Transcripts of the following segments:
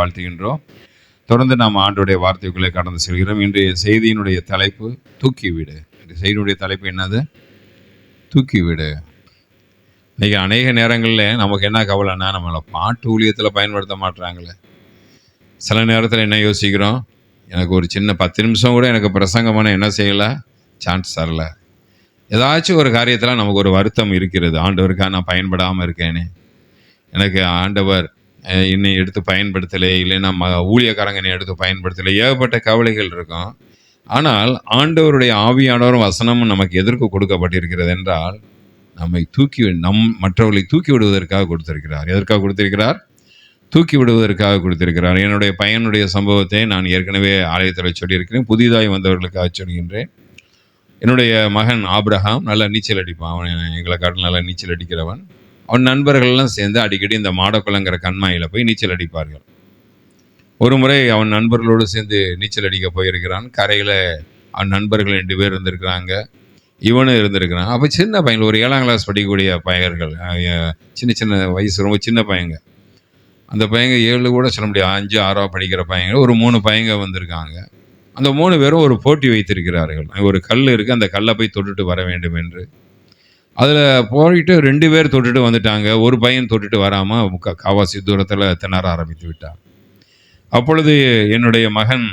வாழ்த்துகின்றோம். தொடர்ந்து நாம் ஆண்டுடைய வார்த்தைக்குள்ளே கடந்து செல்கிறோம். இன்றைய செய்தியினுடைய தலைப்பு தூக்கிவிடு. இந்த செய்தியினுடைய தலைப்பு என்னது? தூக்கிவிடு. இன்றைக்கி அநேக நேரங்களில் நமக்கு என்ன கவலைன்னா, நம்மளை பாட்டு ஊழியத்தில் பயன்படுத்த மாட்டுறாங்களே. சில நேரத்தில் என்ன யோசிக்கிறோம், எனக்கு ஒரு சின்ன 10 நிமிஷம் கூட எனக்கு பிரசங்கமான என்ன செய்யலை, சான்ஸ் தரல. ஏதாச்சும் ஒரு காரியத்தில் நமக்கு ஒரு வருத்தம் இருக்கிறது. ஆண்டவருக்காக நான் பயன்படாமல் இருக்கேனே, எனக்கு ஆண்டவர் என்னை எடுத்து பயன்படுத்தலை, இல்லைன்னா ஊழியக்காரங்க என்னை எடுத்து பயன்படுத்தலை, ஏகப்பட்ட கவலைகள் இருக்கும். ஆனால் ஆண்டவருடைய ஆவியானவரும் வசனமும் நமக்கு எதற்கு கொடுக்கப்பட்டிருக்கிறது என்றால், மற்றவர்களை தூக்கி விடுவதற்காக கொடுத்திருக்கிறார். எதற்காக கொடுத்திருக்கிறார்? தூக்கி விடுவதற்காக கொடுத்திருக்கிறார். என்னுடைய பையனுடைய சம்பவத்தை நான் ஏற்கனவே ஆலயத்தில் சொல்லியிருக்கிறேன். புதிதாய் வந்தவர்களுக்காக சொல்கின்றேன். என்னுடைய மகன் ஆபிரகாம் நல்லா நீச்சல் அடிப்பான். அவன் எங்களை காட்டில் நல்லா நீச்சல் அடிக்கிறவன். அவன் நண்பர்கள்லாம் சேர்ந்து அடிக்கடி இந்த மாடக்குளங்கிற கண்மாயில் போய் நீச்சல் அடிப்பார்கள். ஒரு முறை அவன் நண்பர்களோடு சேர்ந்து நீச்சல் அடிக்க போயிருக்கிறான். கரையில் அவன் நண்பர்கள் 2 பேர் இருந்திருக்கிறாங்க, இவனும் இருந்திருக்கிறான். அப்போ சின்ன பையன், ஒரு 7ஆம் கிளாஸ் படிக்கக்கூடிய பையர்கள், சின்ன சின்ன வயசு, ரொம்ப சின்ன பையங்க. அந்த பையங்க 7 கூட சொல்ல முடியாது, 5, 6 படிக்கிற பையங்க. ஒரு 3 பையங்க வந்திருக்காங்க. அந்த 3 பேரும் ஒரு போட்டி வைத்திருக்கிறார்கள். ஒரு கல் இருக்குது, அந்த கல்லை போய் தொட்டுட்டு வர வேண்டும் என்று. அதில் போயிட்டு 2 பேர் தொட்டுட்டு வந்துட்டாங்க. ஒரு பையன் தொட்டுட்டு வராமல் காவாசி தூரத்தில் திணற ஆரம்பித்து விட்டான். அப்பொழுது என்னுடைய மகன்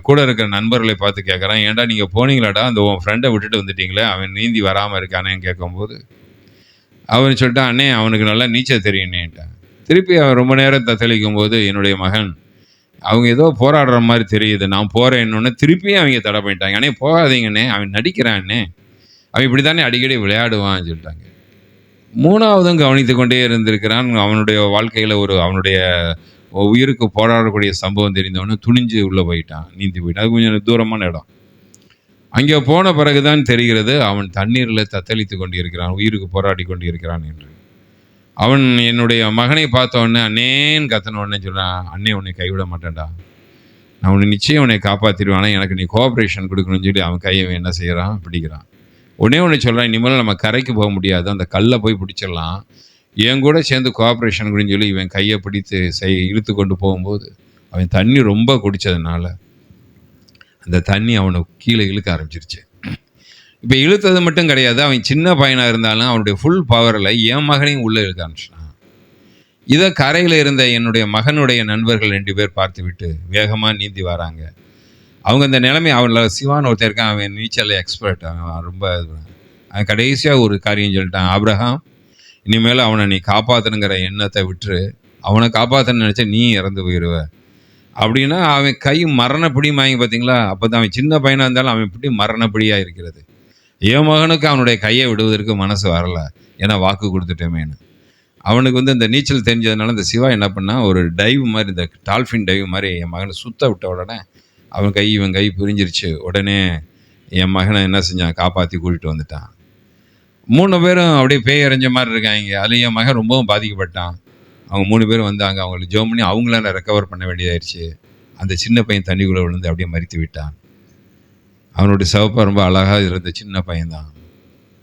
கூட இருக்கிற நண்பர்களை பார்த்து கேட்குறான், ஏன்டா நீங்கள் போனீங்களாடா, அந்த உன் ஃப்ரெண்டை விட்டுட்டு வந்துட்டீங்களே, அவன் நீந்தி வராமல் இருக்கானேன்னு கேட்கும்போது அவன் சொல்லிட்டான், அண்ணே அவனுக்கு நல்லா நீச்சல் தெரியும்னேன்ட்டான். திருப்பி அவன் ரொம்ப நேரம் தத்தளிக்கும் போது என்னுடைய மகன், அவங்க ஏதோ போராடுற மாதிரி தெரியுது, நான் போகிறேன்னு திருப்பியும் அவங்க தடை பண்ணிட்டாங்க. அண்ணே போகாதீங்கண்ணே, அவன் நடிக்கிறான்னே, அவன் இப்படி தானே அடிக்கடி விளையாடுவான்னு சொல்லிட்டாங்க. 3ஆவதும் கவனித்து கொண்டே இருந்திருக்கிறான். அவனுடைய வாழ்க்கையில் அவனுடைய உயிருக்கு போராடக்கூடிய சம்பவம் தெரிந்தவனு துணிஞ்சு உள்ளே போயிட்டான், நீந்தி போயிட்டான். அது கொஞ்சம் தூரமான இடம். அங்கே போன பிறகுதான் தெரிகிறது அவன் தண்ணீரில் தத்தளித்து கொண்டு இருக்கிறான், உயிருக்கு போராடி கொண்டு இருக்கிறான் என்று. அவன் என்னுடைய மகனை பார்த்த உடனே அண்ணேன்னு கத்தன உடனே சொல்கிறான், அண்ணே உன்னை கைவிட மாட்டேன்டா, நான் உன்னை நிச்சயம் உன்னை காப்பாற்றிடுவேன், ஆனால் எனக்கு நீ கோஆப்ரேஷன் கொடுக்கணும்னு சொல்லி அவன் கையை என்ன செய்கிறான், பிடிக்கிறான். ஒன்று சொல்கிறான், இனிமேல் நம்ம கரைக்கு போக முடியாது, அந்த கல்லை போய் பிடிச்சிடலாம், என் கூட சேர்ந்து கோஆப்ரேஷன் அப்படின்னு சொல்லி இவன் கையை பிடித்து இழுத்து கொண்டு போகும்போது அவன் தண்ணி ரொம்ப குடித்ததுனால அந்த தண்ணி அவனை கீழே இழுக்க ஆரம்பிச்சிருச்சு. இப்போ இழுத்தது மட்டும் கிடையாது, அவன் சின்ன பையனாக இருந்தாலும் அவனுடைய ஃபுல் பவரில் என் மகனையும் உள்ளே இழுக்க ஆரம்பிச்சிட்டான். இதை கரையில் இருந்த என்னுடைய மகனுடைய நண்பர்கள் 2 பேர் பார்த்து விட்டு வேகமாக நீந்தி வராங்க. அவங்க இந்த நிலைமை, அவனில் சிவான் ஒருத்தர் இருக்கான், அவன் நீச்சல் எக்ஸ்பர்ட், அவன் ரொம்ப அவன் கடைசியாக ஒரு காரியம் சொல்லிட்டான், ஆபிரகாம் இனிமேல் அவனை நீ காப்பாற்றணுங்கிற எண்ணத்தை விட்டு அவனை காப்பாற்றணும்னு நினச்சா நீ இறந்து போயிடுவ அப்படின்னா அவன் கை மரணப்பிடி வாங்கி. பார்த்தீங்களா, அப்போ தான் அவன் சின்ன பையனாக இருந்தாலும் அவன் இப்படி மரணப்பிடியாக இருக்கிறது. என் மகனுக்கு அவனுடைய கையை விடுவதற்கு மனசு வரல, ஏன்னா வாக்கு கொடுத்துட்டோமேனு. அவனுக்கு இந்த நீச்சல் தெரிஞ்சதுனால இந்த சிவா என்ன பண்ணால் ஒரு டைவ் மாதிரி, இந்த டால்ஃபின் டைவ் மாதிரி என் மகனை சுத்த விட்ட உடனே இவன் கை பிரிஞ்சிருச்சு. உடனே என் மகனை என்ன செஞ்சான், காப்பாற்றி கூட்டிகிட்டு வந்துட்டான். 3 பேரும் அப்படியே பேய் அரைஞ்ச மாதிரி இருக்காங்க. அதில் என் மகன் ரொம்பவும் பாதிக்கப்பட்டான். அவங்க 3 பேரும் வந்தாங்க, அவங்களுக்கு ஜோம் பண்ணி அவங்களால ரெக்கவர் பண்ண வேண்டியதாயிடுச்சு. அந்த சின்ன பையன் தண்ணிக்குள்ளே விழுந்து அப்படியே மரித்து விட்டான். அவனுடைய சிவப்பா ரொம்ப அழகாக இருந்த சின்ன பையன்தான்.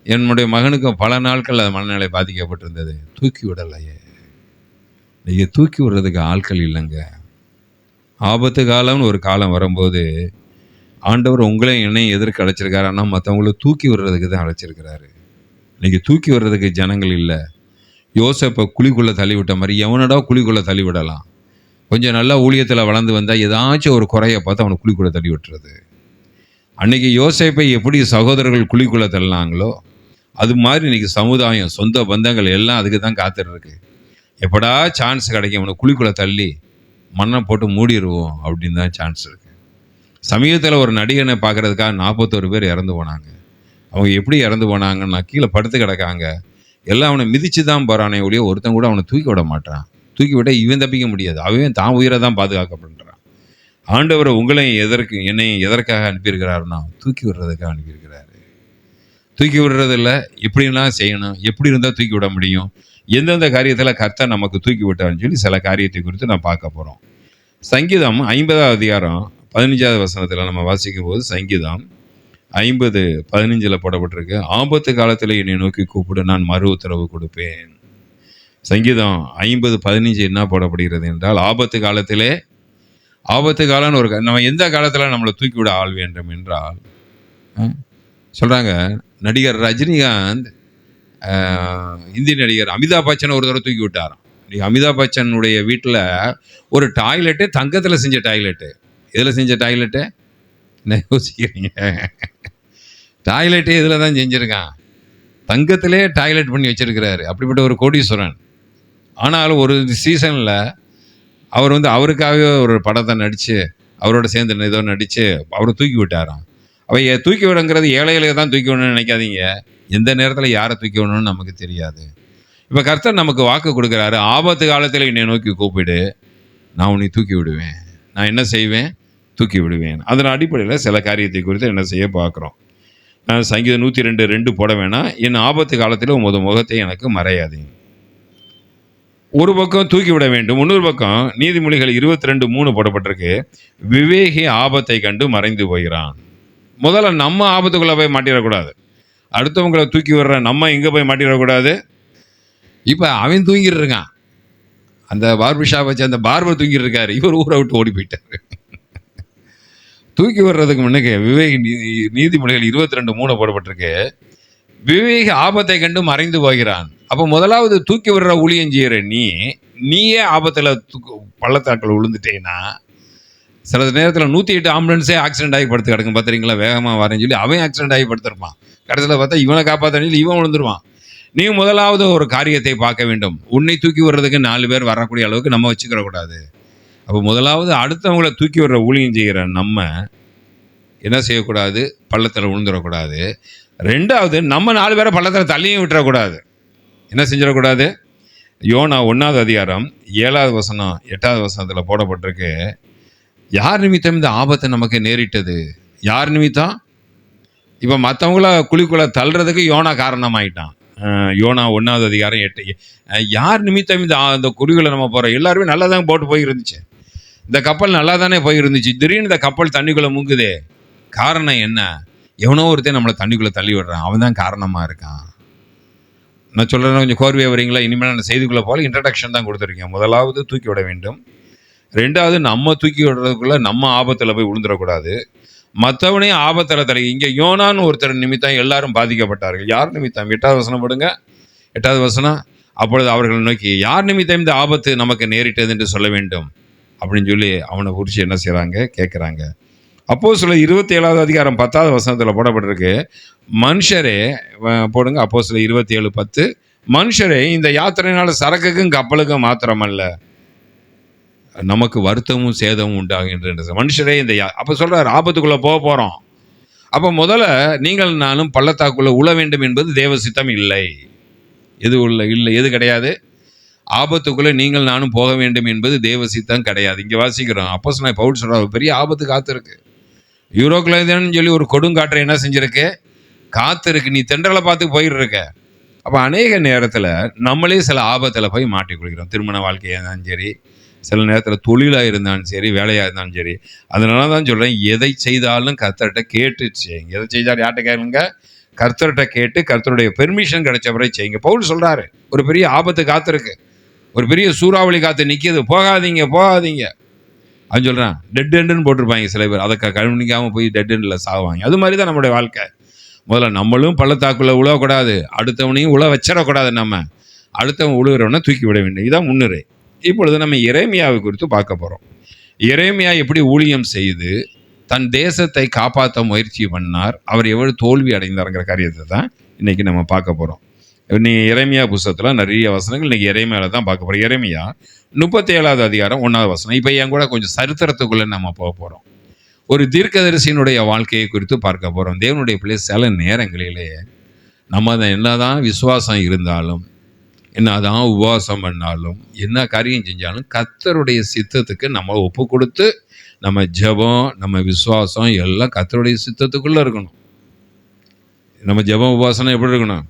என்னுடைய மகனுக்கு பல நாட்கள் அது மனநிலை பாதிக்கப்பட்டிருந்தது. தூக்கி விடலையே, நீங்கள் தூக்கி விடுறதுக்கு ஆட்கள் இல்லைங்க. ஆபத்து காலம்னு ஒரு காலம் வரும்போது ஆண்டவர் உங்களையும் என்னையும் எதற்கு அழைச்சிருக்காரு, ஆனால் மற்றவங்களை தூக்கி விடுறதுக்கு தான் அழைச்சிருக்கிறாரு. இன்றைக்கி தூக்கி விடுறதுக்கு ஜனங்கள் இல்லை. யோசேப்பை குழிக்குள்ளே தள்ளிவிட்ட மாதிரி எவனடா குழிக்குள்ளே தள்ளி விடலாம். கொஞ்சம் நல்லா ஊழியத்தில் வளர்ந்து வந்தால் ஏதாச்சும் ஒரு குறையை பார்த்து அவனை குழிக்குள்ளே தள்ளி விட்டுறது. அன்றைக்கி யோசேப்பை எப்படி சகோதரர்கள் குழிக்குள்ளே தள்ளினாங்களோ அது மாதிரி இன்றைக்கி சமுதாயம், சொந்த பந்தங்கள் எல்லாம் அதுக்கு தான் காத்துட்ருக்கு. எப்படா சான்ஸ் கிடைக்கும் அவனை குழிக்குள்ளே தள்ளி மண்ணை போட்டு மூடிடுவோம் அப்படின்னு தான் சான்ஸ் இருக்குது. சமீபத்தில் ஒரு நடிகனை பார்க்குறதுக்காக 41 பேர் இறந்து போனாங்க. அவங்க எப்படி இறந்து போனாங்கன்னா, கீழே படுத்து கிடக்காங்க, எல்லாம் அவனை மிதித்து தான் போகிறானே ஒழிய ஒருத்தன் கூட அவனை தூக்கி விட மாட்டான். தூக்கி விட்டால் இவன் தப்பிக்க முடியாது, அவன் தான் உயிரை தான் பாதுகாக்கப்படுறான். ஆண்டவர் உங்களையும் என்னையும் எதற்காக அனுப்பியிருக்கிறாருன்னா தூக்கி விடுறதுக்காக அனுப்பியிருக்கிறாரு. தூக்கி விடுறது இல்லை, எப்படிலாம் செய்யணும், எப்படி இருந்தால் தூக்கி விட முடியும், எந்தெந்த காரியத்தில் கர்த்தர் நமக்கு தூக்கி விட்டார்னு சொல்லி சில காரியத்தை குறித்து நான் பார்க்க போகிறோம். சங்கீதம் 50ஆம் அதிகாரம் 15ஆவது வசனத்தில் நம்ம வாசிக்கும் போது, சங்கீதம் 50:15 போடப்பட்டிருக்கு, ஆபத்து காலத்தில் என்னை நோக்கி கூப்பிடு, நான் மறு உத்தரவு கொடுப்பேன். சங்கீதம் 50:15 என்ன போடப்படுகிறது என்றால், ஆபத்து காலத்திலே, ஆபத்து காலம்னு ஒரு நம்ம எந்த காலத்தில் நம்மளை தூக்கிவிட ஆள் வேண்டும் என்றால், சொல்கிறாங்க, நடிகர் ரஜினிகாந்த் இந்தி நடிகர் அமிதாப் பச்சனை ஒரு தடவை தூக்கி விட்டாராம். அமிதாப் பச்சனுடைய வீட்டில் ஒரு டாய்லெட்டு தங்கத்தில் செஞ்ச டாய்லெட்டு. எதில் செஞ்ச டாய்லெட்டு என்ன யோசிக்கிறீங்க? டாய்லெட்டே இதில் தான் செஞ்சுருக்கான். தங்கத்திலே டாய்லெட் பண்ணி வச்சிருக்கிறாரு. அப்படிப்பட்ட ஒரு கோடீஸ்வரன். ஆனாலும் ஒரு சீசனில் அவர் அவருக்காகவே ஒரு படத்தை நடித்து, அவரோட சேர்ந்து ஏதோ நடித்து அவரை தூக்கி விட்டாராம். அவை தூக்கி விடுங்கிறது ஏழைகளுக்கு தான் தூக்கி விடணும்னு நினைக்காதீங்க. எந்த நேரத்தில் யாரை தூக்கி விடணும்னு நமக்கு தெரியாது. இப்போ கர்த்தர் நமக்கு வாக்கு கொடுக்குறாரு, ஆபத்து காலத்தில் என்னை நோக்கி கூப்பிடு, நான் உன்னை தூக்கி விடுவேன். நான் என்ன செய்வேன்? தூக்கி விடுவேன். அதன் அடிப்படையில் சில காரியத்தை குறித்து என்ன செய்ய பார்க்குறோம். சங்கீதம் 102:2 போட வேணாம். என் ஆபத்து காலத்தில் உமது முகத்தை எனக்கு மறையாதீங்க. ஒரு பக்கம் தூக்கி விட வேண்டும், இன்னொரு பக்கம் நீதிமொழிகள் 22:3 போடப்பட்டிருக்கு, விவேகி ஆபத்தை கண்டு மறைந்து போகிறான். முதல்ல நம்ம ஆபத்துக்குள்ளே போய் மாட்டிடக்கூடாது. அடுத்தவங்களை தூக்கி விடுற நம்ம எங்கே போய் மாட்டிடக்கூடாது. இப்போ அவன் தூங்கிட்டு இருக்கான், அந்த பார்பர் ஷாப் வச்சு அந்த பார்பர் தூங்கிட்டு இருக்காரு, இவர் ஊரை விட்டு ஓடி போயிட்டாரு. தூக்கி விடுறதுக்கு முன்னே விவேகி நீதிமொழிகள் 22:3 போடப்பட்டிருக்கு, விவேகி ஆபத்தை கண்டு மறைந்து போகிறான். அப்போ முதலாவது தூக்கி விடுற ஊழியம் செய்கிற நீயே ஆபத்தில் பள்ளத்தாக்கில் விழுந்துட்டேன்னா, சில நேரத்தில் 108 ஆம்புலன்ஸே ஆக்சிடென்ட் ஆகி படுத்து கிடக்கும். பார்த்துறீங்களா? வேகமாக வரேன்னு சொல்லி அவன் ஆக்சிடென்ட் ஆகி படுத்திருப்பான். கடைசியில் பார்த்தா இவனை காப்பாற்றணும் இவன் விழுந்துருவான். நீ முதலாவது ஒரு காரியத்தை பார்க்க வேண்டும். உன்னை தூக்கி விடுறதுக்கு 4 பேர் வரக்கூடிய அளவுக்கு நம்ம வச்சுக்கிற கூடாது. அப்போ முதலாவது அடுத்தவங்களை தூக்கி விடுற ஊழியம் செய்கிற நம்ம என்ன செய்யக்கூடாது? பள்ளத்தில் விழுந்துடக்கூடாது. ரெண்டாவது நம்ம 4 பேரை பள்ளத்தில் தள்ளியும் விட்டுறக்கூடாது. என்ன செஞ்சிடக்கூடாது? யோனா 1வது அதிகாரம் 7வது வசனம் 8வது வசனத்தில் போடப்பட்டிருக்கு, யார் நிமித்தம் இந்த ஆபத்தை நமக்கு நேரிட்டது? யார் நிமித்தம்? இப்போ மற்றவங்கள குழிக்குள்ள தள்ளுறதுக்கு யோனா காரணமாயிட்டான். யோனா 1வது அதிகாரம் 8. யார் நிமித்தம் இந்த குழிகளை நம்ம போகிறோம்? எல்லாருமே நல்லா தான் போட்டு போயிருந்துச்சு, இந்த கப்பல் நல்லா தானே போயிருந்துச்சு, திடீர்னு இந்த கப்பல் தண்ணிக்குள்ளே முங்குதே, காரணம் என்ன? எவனோ ஒருத்தன் நம்மளை தண்ணிக்குள்ளே தள்ளி விடுறான், அவன் தான் காரணமாக இருக்கான். நான் சொல்கிறேன், கொஞ்சம் கோர்வையாக வரீங்களா? இனிமேல் நான் செய்திக்குள்ளே போல இன்ட்ரடக்ஷன் தான் கொடுத்துருக்கேன். முதலாவது தூக்கி விட வேண்டும். ரெண்டாவது நம்ம தூக்கி விடுறதுக்குள்ளே நம்ம ஆபத்தில் போய் விழுந்துடக்கூடாது. மற்றவனையும் ஆபத்தில் தலை. இங்கே யோனான்னு ஒருத்தர் நிமித்தம் எல்லாரும் பாதிக்கப்பட்டார்கள். யார் நிமித்தம்? 8வது வசனம் போடுங்க. 8வது வசனம், அப்பொழுது அவர்கள் நோக்கி, யார் நிமித்தம் இந்த ஆபத்து நமக்கு நேரிட்டது என்று சொல்ல வேண்டும் அப்படின்னு சொல்லி அவனை குறித்து என்ன செய்கிறாங்க? கேட்குறாங்க. அப்போஸ்தலர் 27வது அதிகாரம் 10வது வசனத்தில் போடப்பட்டிருக்கு, மனுஷரே போடுங்க. அப்போஸ்தலர் 27:10, மனுஷரே இந்த யாத்திரையினால் சரக்குக்கும் கப்பலுக்கும் மாத்திரமல்ல நமக்கு வருத்தமும் சேதமும் உண்டாகின்ற மனுஷரே இந்த அப்போ சொல்கிறார், ஆபத்துக்குள்ளே போக போகிறோம். அப்போ முதல்ல நீங்கள் நானும் பள்ளத்தாக்குள்ளே உழ வேண்டும் என்பது தேவ சித்தம் இல்லை. எது இல்லை, எது கிடையாது? ஆபத்துக்குள்ளே நீங்கள் நானும் போக வேண்டும் என்பது தேவ சித்தம் கிடையாது. இங்கே வாசிக்கிறோம், அப்போஸ்தலன் பவுல் சொல்கிறார், பெரிய ஆபத்து காத்திருக்கு. யூரோக்ளைதன்னு சொல்லி ஒரு கொடுங்காற்றை என்ன செஞ்சிருக்கு? காத்திருக்கு. நீ தென்றலை பார்த்து போயிட்டுருக்க. அப்போ அநேக நேரத்தில் நம்மளே சில ஆபத்தில் போய் மாட்டிக்கொள்கிறோம். திருமண வாழ்க்கையாக இருந்தாலும் சரி, சில நேரத்தில் தொழிலாக இருந்தாலும் சரி, வேலையாக இருந்தாலும் சரி. அதனால தான் சொல்கிறேன், எதை செய்தாலும் கர்த்தர்கிட்ட கேட்டு செய்யுங்க. எதை செய்தாலும் யார்கிட்ட கேளுங்க? கர்த்தர்கிட்ட கேட்டு கர்த்தருடைய பெர்மிஷன் கிடைச்ச பிறகு செய்யுங்க. பவுல் சொல்கிறாரு, ஒரு பெரிய ஆபத்து காத்திருக்கு, ஒரு பெரிய சூறாவளி காற்று நிற்கிது, போகாதீங்க போகாதீங்க அப்படின்னு சொல்கிறான். டெட் எண்டுன்னு போட்டிருப்பாங்க சில பேர், அதை கவனிக்காமல் போய் டெட் எண்டில் சாவாங்க. அது மாதிரி தான் நம்மளுடைய வாழ்க்கை. முதல்ல நம்மளும் பள்ளத்தாக்குள்ளே உழவக்கூடாது, அடுத்தவனையும் உழ வச்சிடக்கூடாது. நம்ம அடுத்தவன் உழுகிறவனை தூக்கி விட வேண்டும். இதுதான் முன்னுரை. இப்பொழுது நம்ம எரேமியாவை குறித்து பார்க்க போகிறோம். எரேமியா எப்படி ஊழியம் செய்து தன் தேசத்தை காப்பாற்ற முயற்சி பண்ணார், அவர் எவ்வளவு தோல்வி அடைந்தாருங்கிற காரியத்தை தான் இன்றைக்கி நம்ம பார்க்க போகிறோம். நீ எரேமியா புத்தகத்தில் நிறைய வசனங்கள் இன்றைக்கி எரேமியாவில் தான் பார்க்க போகிறோம். எரேமியா 37வது அதிகாரம் 1வது வசனம். இப்போ என் கூட கொஞ்சம் சரித்திரத்துக்குள்ளே நம்ம போக போகிறோம். ஒரு தீர்க்கதரிசியினுடைய வாழ்க்கையை குறித்து பார்க்க போகிறோம். தேவனுடைய பிள்ளை, சில நேரங்களிலே நம்ம அதை என்னதான் விசுவாசம் இருந்தாலும், என்னதான் உபவாசம் பண்ணாலும், என்ன காரியம் செஞ்சாலும் கர்த்தருடைய சித்தத்துக்கு நம்ம ஒப்பு கொடுத்து, நம்ம ஜெபம், நம்ம விசுவாசம் எல்லாம் கர்த்தருடைய சித்தத்துக்குள்ளே இருக்கணும். நம்ம ஜெபம் உபவாசம் எப்படி இருக்கணும்?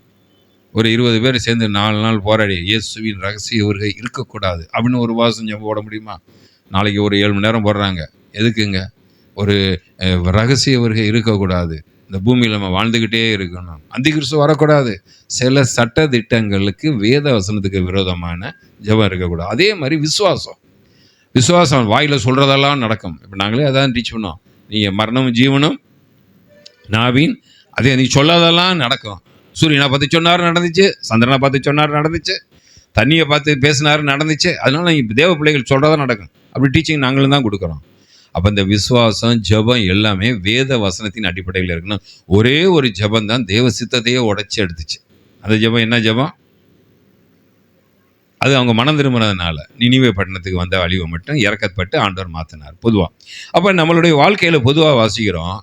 ஒரு 20 பேர் சேர்ந்து 4 நாள் போராடி இயேசுவின் ரகசிய வருகை இருக்கக்கூடாது அப்படின்னு ஒரு உபவாசம் ஜெபம் போட முடியுமா? நாளைக்கு ஒரு 7 மணி நேரம் போடுறாங்க, எதுக்குங்க? ஒரு ரகசிய வருகை இருக்கக்கூடாது. இந்த பூமியில் நம்ம வாழ்ந்துக்கிட்டே இருக்கணும். அந்திகிறிஸ்து வரக்கூடாது. சில சட்ட திட்டங்களுக்கு வேத வசனத்துக்கு விரோதமான ஜெபம் இருக்கக்கூடாது. அதே மாதிரி விசுவாசம் வாயில் சொல்கிறதெல்லாம் நடக்கும். இப்போ நாங்களே அதான் டீச் பண்ணோம். நீங்கள் மரணமும் ஜீவனும் நாவின் அதே நீ சொல்லாதெல்லாம் நடக்கும். சூரியனை பார்த்து சொன்னார் நடந்துச்சு, சந்திரனை பார்த்து சொன்னார் நடந்துச்சு, தண்ணியை பார்த்து பேசினார் நடந்துச்சு. அதனால இப்போ தேவ பிள்ளைகள் சொல்கிறதான் நடக்கும். அப்படி டீச்சிங் நாங்களும் தான் கொடுக்குறோம். அப்போ இந்த விசுவாசம் ஜெபம் எல்லாமே வேத வசனத்தின் அடிப்படையில் இருக்கணும். ஒரே ஒரு ஜெபம் தான் தேவ சித்தத்தையே உடைச்சி எடுத்துச்சு. அந்த ஜெபம் என்ன ஜெபம்? அது அவங்க மனம் திரும்பினதுனால நினிவே பட்டணத்துக்கு வந்த அழிவை மட்டும் இறக்கப்பட்டு ஆண்டவர் மாற்றினார் பொதுவாக. அப்போ நம்மளுடைய வாழ்க்கையில் பொதுவாக வாசிக்கிறோம்,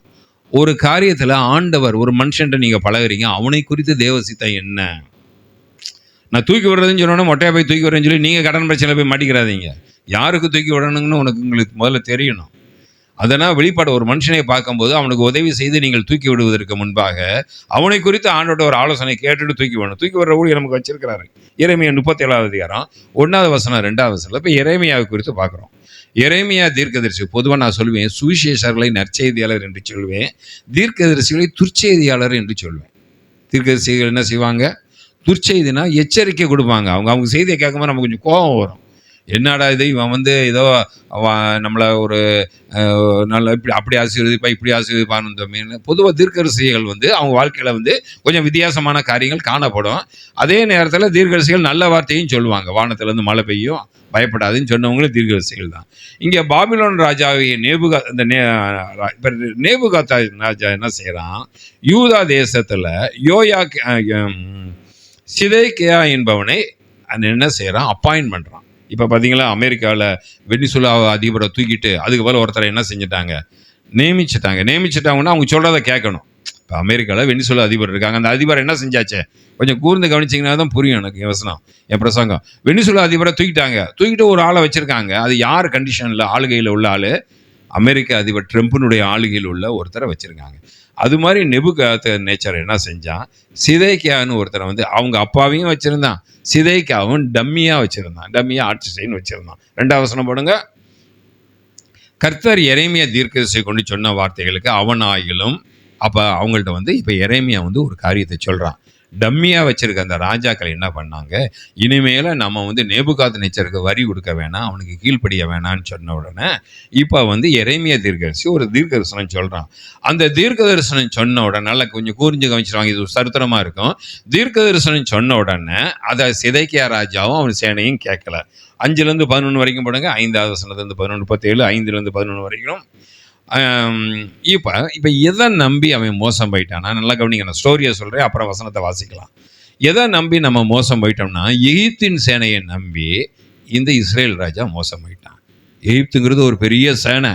ஒரு காரியத்தில் ஆண்டவர் ஒரு மனுஷன்ட்ட நீங்கள் பழகுறீங்க, அவனை குறித்து தேவ சித்தம் என்ன? நான் தூக்கி விடுறதுன்னு சொன்னோன்னா மொட்டையாக போய் தூக்கி விடுறேன்னு சொல்லி நீங்கள் கடன் பிரச்சனை போய் மாட்டிக்கிறாதீங்க. யாருக்கு தூக்கி விடணுங்கன்னு உங்களுக்கு முதல்ல தெரியணும். அதனால் வெளிப்பாடு ஒரு மனுஷனை பார்க்கும்போது அவனுக்கு உதவி செய்து நீங்கள் தூக்கி விடுவதற்கு முன்பாக அவனை குறித்து ஆண்டோட ஒரு ஆலோசனை கேட்டுட்டு தூக்கி விடணும். தூக்கி விடுற ஊழியர் நமக்கு வச்சிருக்கிறாரு. எரேமியா 37வது அதிகாரம் 1வது வசனம் 2வது வசனம். இப்போ எரேமியாவை குறித்து பார்க்குறோம். எரேமியா தீர்க்கதரிசி. பொதுவாக நான் சொல்லுவேன், சுவிசேஷர்களை நற்செய்தியாளர் என்று சொல்வேன், தீர்க்கதரிசிகளை துர்ச்செய்தியாளர் என்று சொல்வேன். தீர்க்கதரிசிகள் என்ன செய்வாங்க? துர்ச்செய்தினா எச்சரிக்கை கொடுப்பாங்க. அவங்க செய்தியை கேட்கும்போது நமக்கு கொஞ்சம் கோபம் வரும். என்னடா இது, இவன் ஏதோ நம்மளை ஒரு நல்ல இப்படி அப்படி ஆசீர்வதிப்பா இப்படி ஆசீர்வதிப்பான்னு. பொதுவாக தீர்க்கதரிசிகள் அவங்க வாழ்க்கையில் கொஞ்சம் வித்தியாசமான காரியங்கள் காணப்படும். அதே நேரத்தில் தீர்க்கதரிசிகள் நல்ல வார்த்தையும் சொல்லுவாங்க. வானத்திலேருந்து மழை பெய்யும், பயப்படாதுன்னு சொன்னவங்களும் தீர்க்கதரிசிகள் தான். இங்கே பாபிலோன் ராஜாவை நேபுகாத் ராஜா என்ன செய்கிறான்? யூதா தேசத்தில் சிதேக்கியா என்பவனை என்ன செய்கிறான்? அப்பாயின்ட் பண்ணுறான். இப்போ பார்த்தீங்களா, அமெரிக்காவில் வெனிசுலா அதிபரை தூக்கிட்டு அதுக்கு போல ஒருத்தரை என்ன செஞ்சுட்டாங்க? நியமிச்சிட்டாங்கன்னா அவங்க சொல்கிறத கேட்கணும். இப்போ அமெரிக்காவில் வெனிசுலா அதிபர் இருக்காங்க. அந்த அதிபர் என்ன செஞ்சாச்சு? கொஞ்சம் கூர்ந்து கவனிச்சிங்கன்னா தான் புரியும் எனக்கு என் பிரசங்கம். வெனிசுலா அதிபரை தூக்கிட்டு ஒரு ஆளை வச்சுருக்காங்க. அது யார் கண்டிஷனில் ஆளுகையில் உள்ள ஆள்? அமெரிக்க அதிபர் ட்ரம்ப்பினுடைய ஆளுகையில் உள்ள ஒருத்தரை வச்சுருக்காங்க. அது மாதிரி நேச்சர் என்ன செஞ்சான்? சிதேக்கியான்னு ஒருத்தரை அவங்க அப்பாவையும் வச்சுருந்தான், சிதேக்கியாவும் டம்மியாக வச்சுருந்தான், டம்மியாக ஆட்சி செய்யணும்னு வச்சுருந்தான். 2வது வசனம் போடுங்க. கர்த்தர் எரேமியா தீர்க்கதரிசியை கொண்டு சொன்ன வார்த்தைகளுக்கு அவனாயிலும். அப்போ அவங்கள்ட்ட இப்போ எரேமியா ஒரு காரியத்தை சொல்கிறான். டம்மியாக வச்சிருக்க அந்த ராஜாக்கள் என்ன பண்ணாங்க? இனிமேல் நம்ம நேபுகாத் நேச்சருக்கு வரி கொடுக்க வேணாம், அவனுக்கு கீழ்ப்படிய வேணான்னு சொன்ன உடனே இப்போ எரேமியா தீர்க்கதரிசி ஒரு தீர்க்கதரிசனம் சொல்கிறான். அந்த தீர்க்கதரிசனம் சொன்ன உடனே நல்லா கொஞ்சம் கூர்ந்து கவனிச்சிருவாங்க, இது ஒரு சரித்திரமாக இருக்கும். தீர்க்கதரிசனம் சொன்ன உடனே அதை சிதைக்கியா ராஜாவும் அவன் சேனையும் கேட்கல. 5-11 வரைக்கும் போடுங்க. 5வது வசனத்துலேருந்து 11, 37, 5-11 வரைக்கும். இப்போ எதை நம்பி அவன் மோசம் போயிட்டான்? நான் நல்லா கவனிங்க, நான் ஸ்டோரியை சொல்கிறேன், அப்புறம் வசனத்தை வாசிக்கலாம். எதை நம்பி நம்ம மோசம் போயிட்டோம்னா, எகிப்தின் சேனையை நம்பி இந்த இஸ்ரேல் ராஜா மோசம் போயிட்டான். எகிப்துங்கிறது ஒரு பெரிய சேனை.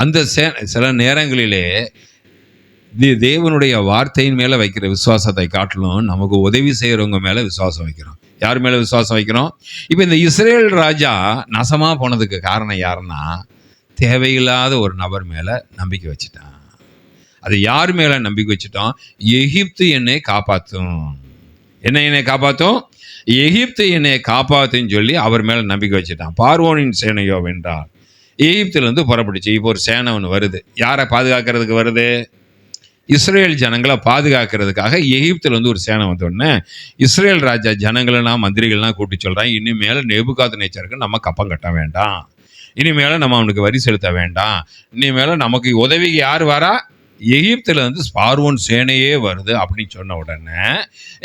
அந்த சேனை சில நேரங்களிலே தேவனுடைய வார்த்தையின் மேலே வைக்கிற விசுவாசத்தை காட்டிலும் நமக்கு உதவி செய்கிறவங்க மேலே விசுவாசம் வைக்கிறோம். யார் மேலே விசுவாசம் வைக்கிறோம்? இப்போ இந்த இஸ்ரேல் ராஜா நாசமாக போனதுக்கு காரணம் யாருன்னா, தேவையில்லாத ஒரு நபர் மேலே நம்பிக்கை வச்சுட்டான். அது யார் மேலே நம்பிக்கை வச்சுட்டோம்? எகிப்து என்னை காப்பாற்றும், என்னை காப்பாற்றும், எகிப்து என்னை காப்பாற்றுன்னு சொல்லி அவர் மேலே நம்பிக்கை வச்சுட்டான். பார்வோனின் சேனையோ வென்றால். எகிப்திலேருந்து புறப்பட்டுச்சு. இப்போ ஒரு சேனை ஒன்று வருது. யாரை பாதுகாக்கிறதுக்கு வருது? இஸ்ரேல் ஜனங்களை பாதுகாக்கிறதுக்காக எகிப்தில் ஒரு சேனை வந்தோடனே இஸ்ரேல் ராஜா ஜனங்களெல்லாம் மந்திரிகள்லாம் கூட்டி சொல்கிறான், இனிமேல் நேபுகாத் நேச்சருக்கு நம்ம கப்பம் கட்ட வேண்டாம், இனிமேல் நம்ம அவனுக்கு வரி செலுத்த வேண்டாம், இனிமேல் நமக்கு உதவிக்கு யார் வரா? எகிப்தில் பார்வோன் சேனையே வருது அப்படின்னு சொன்ன உடனே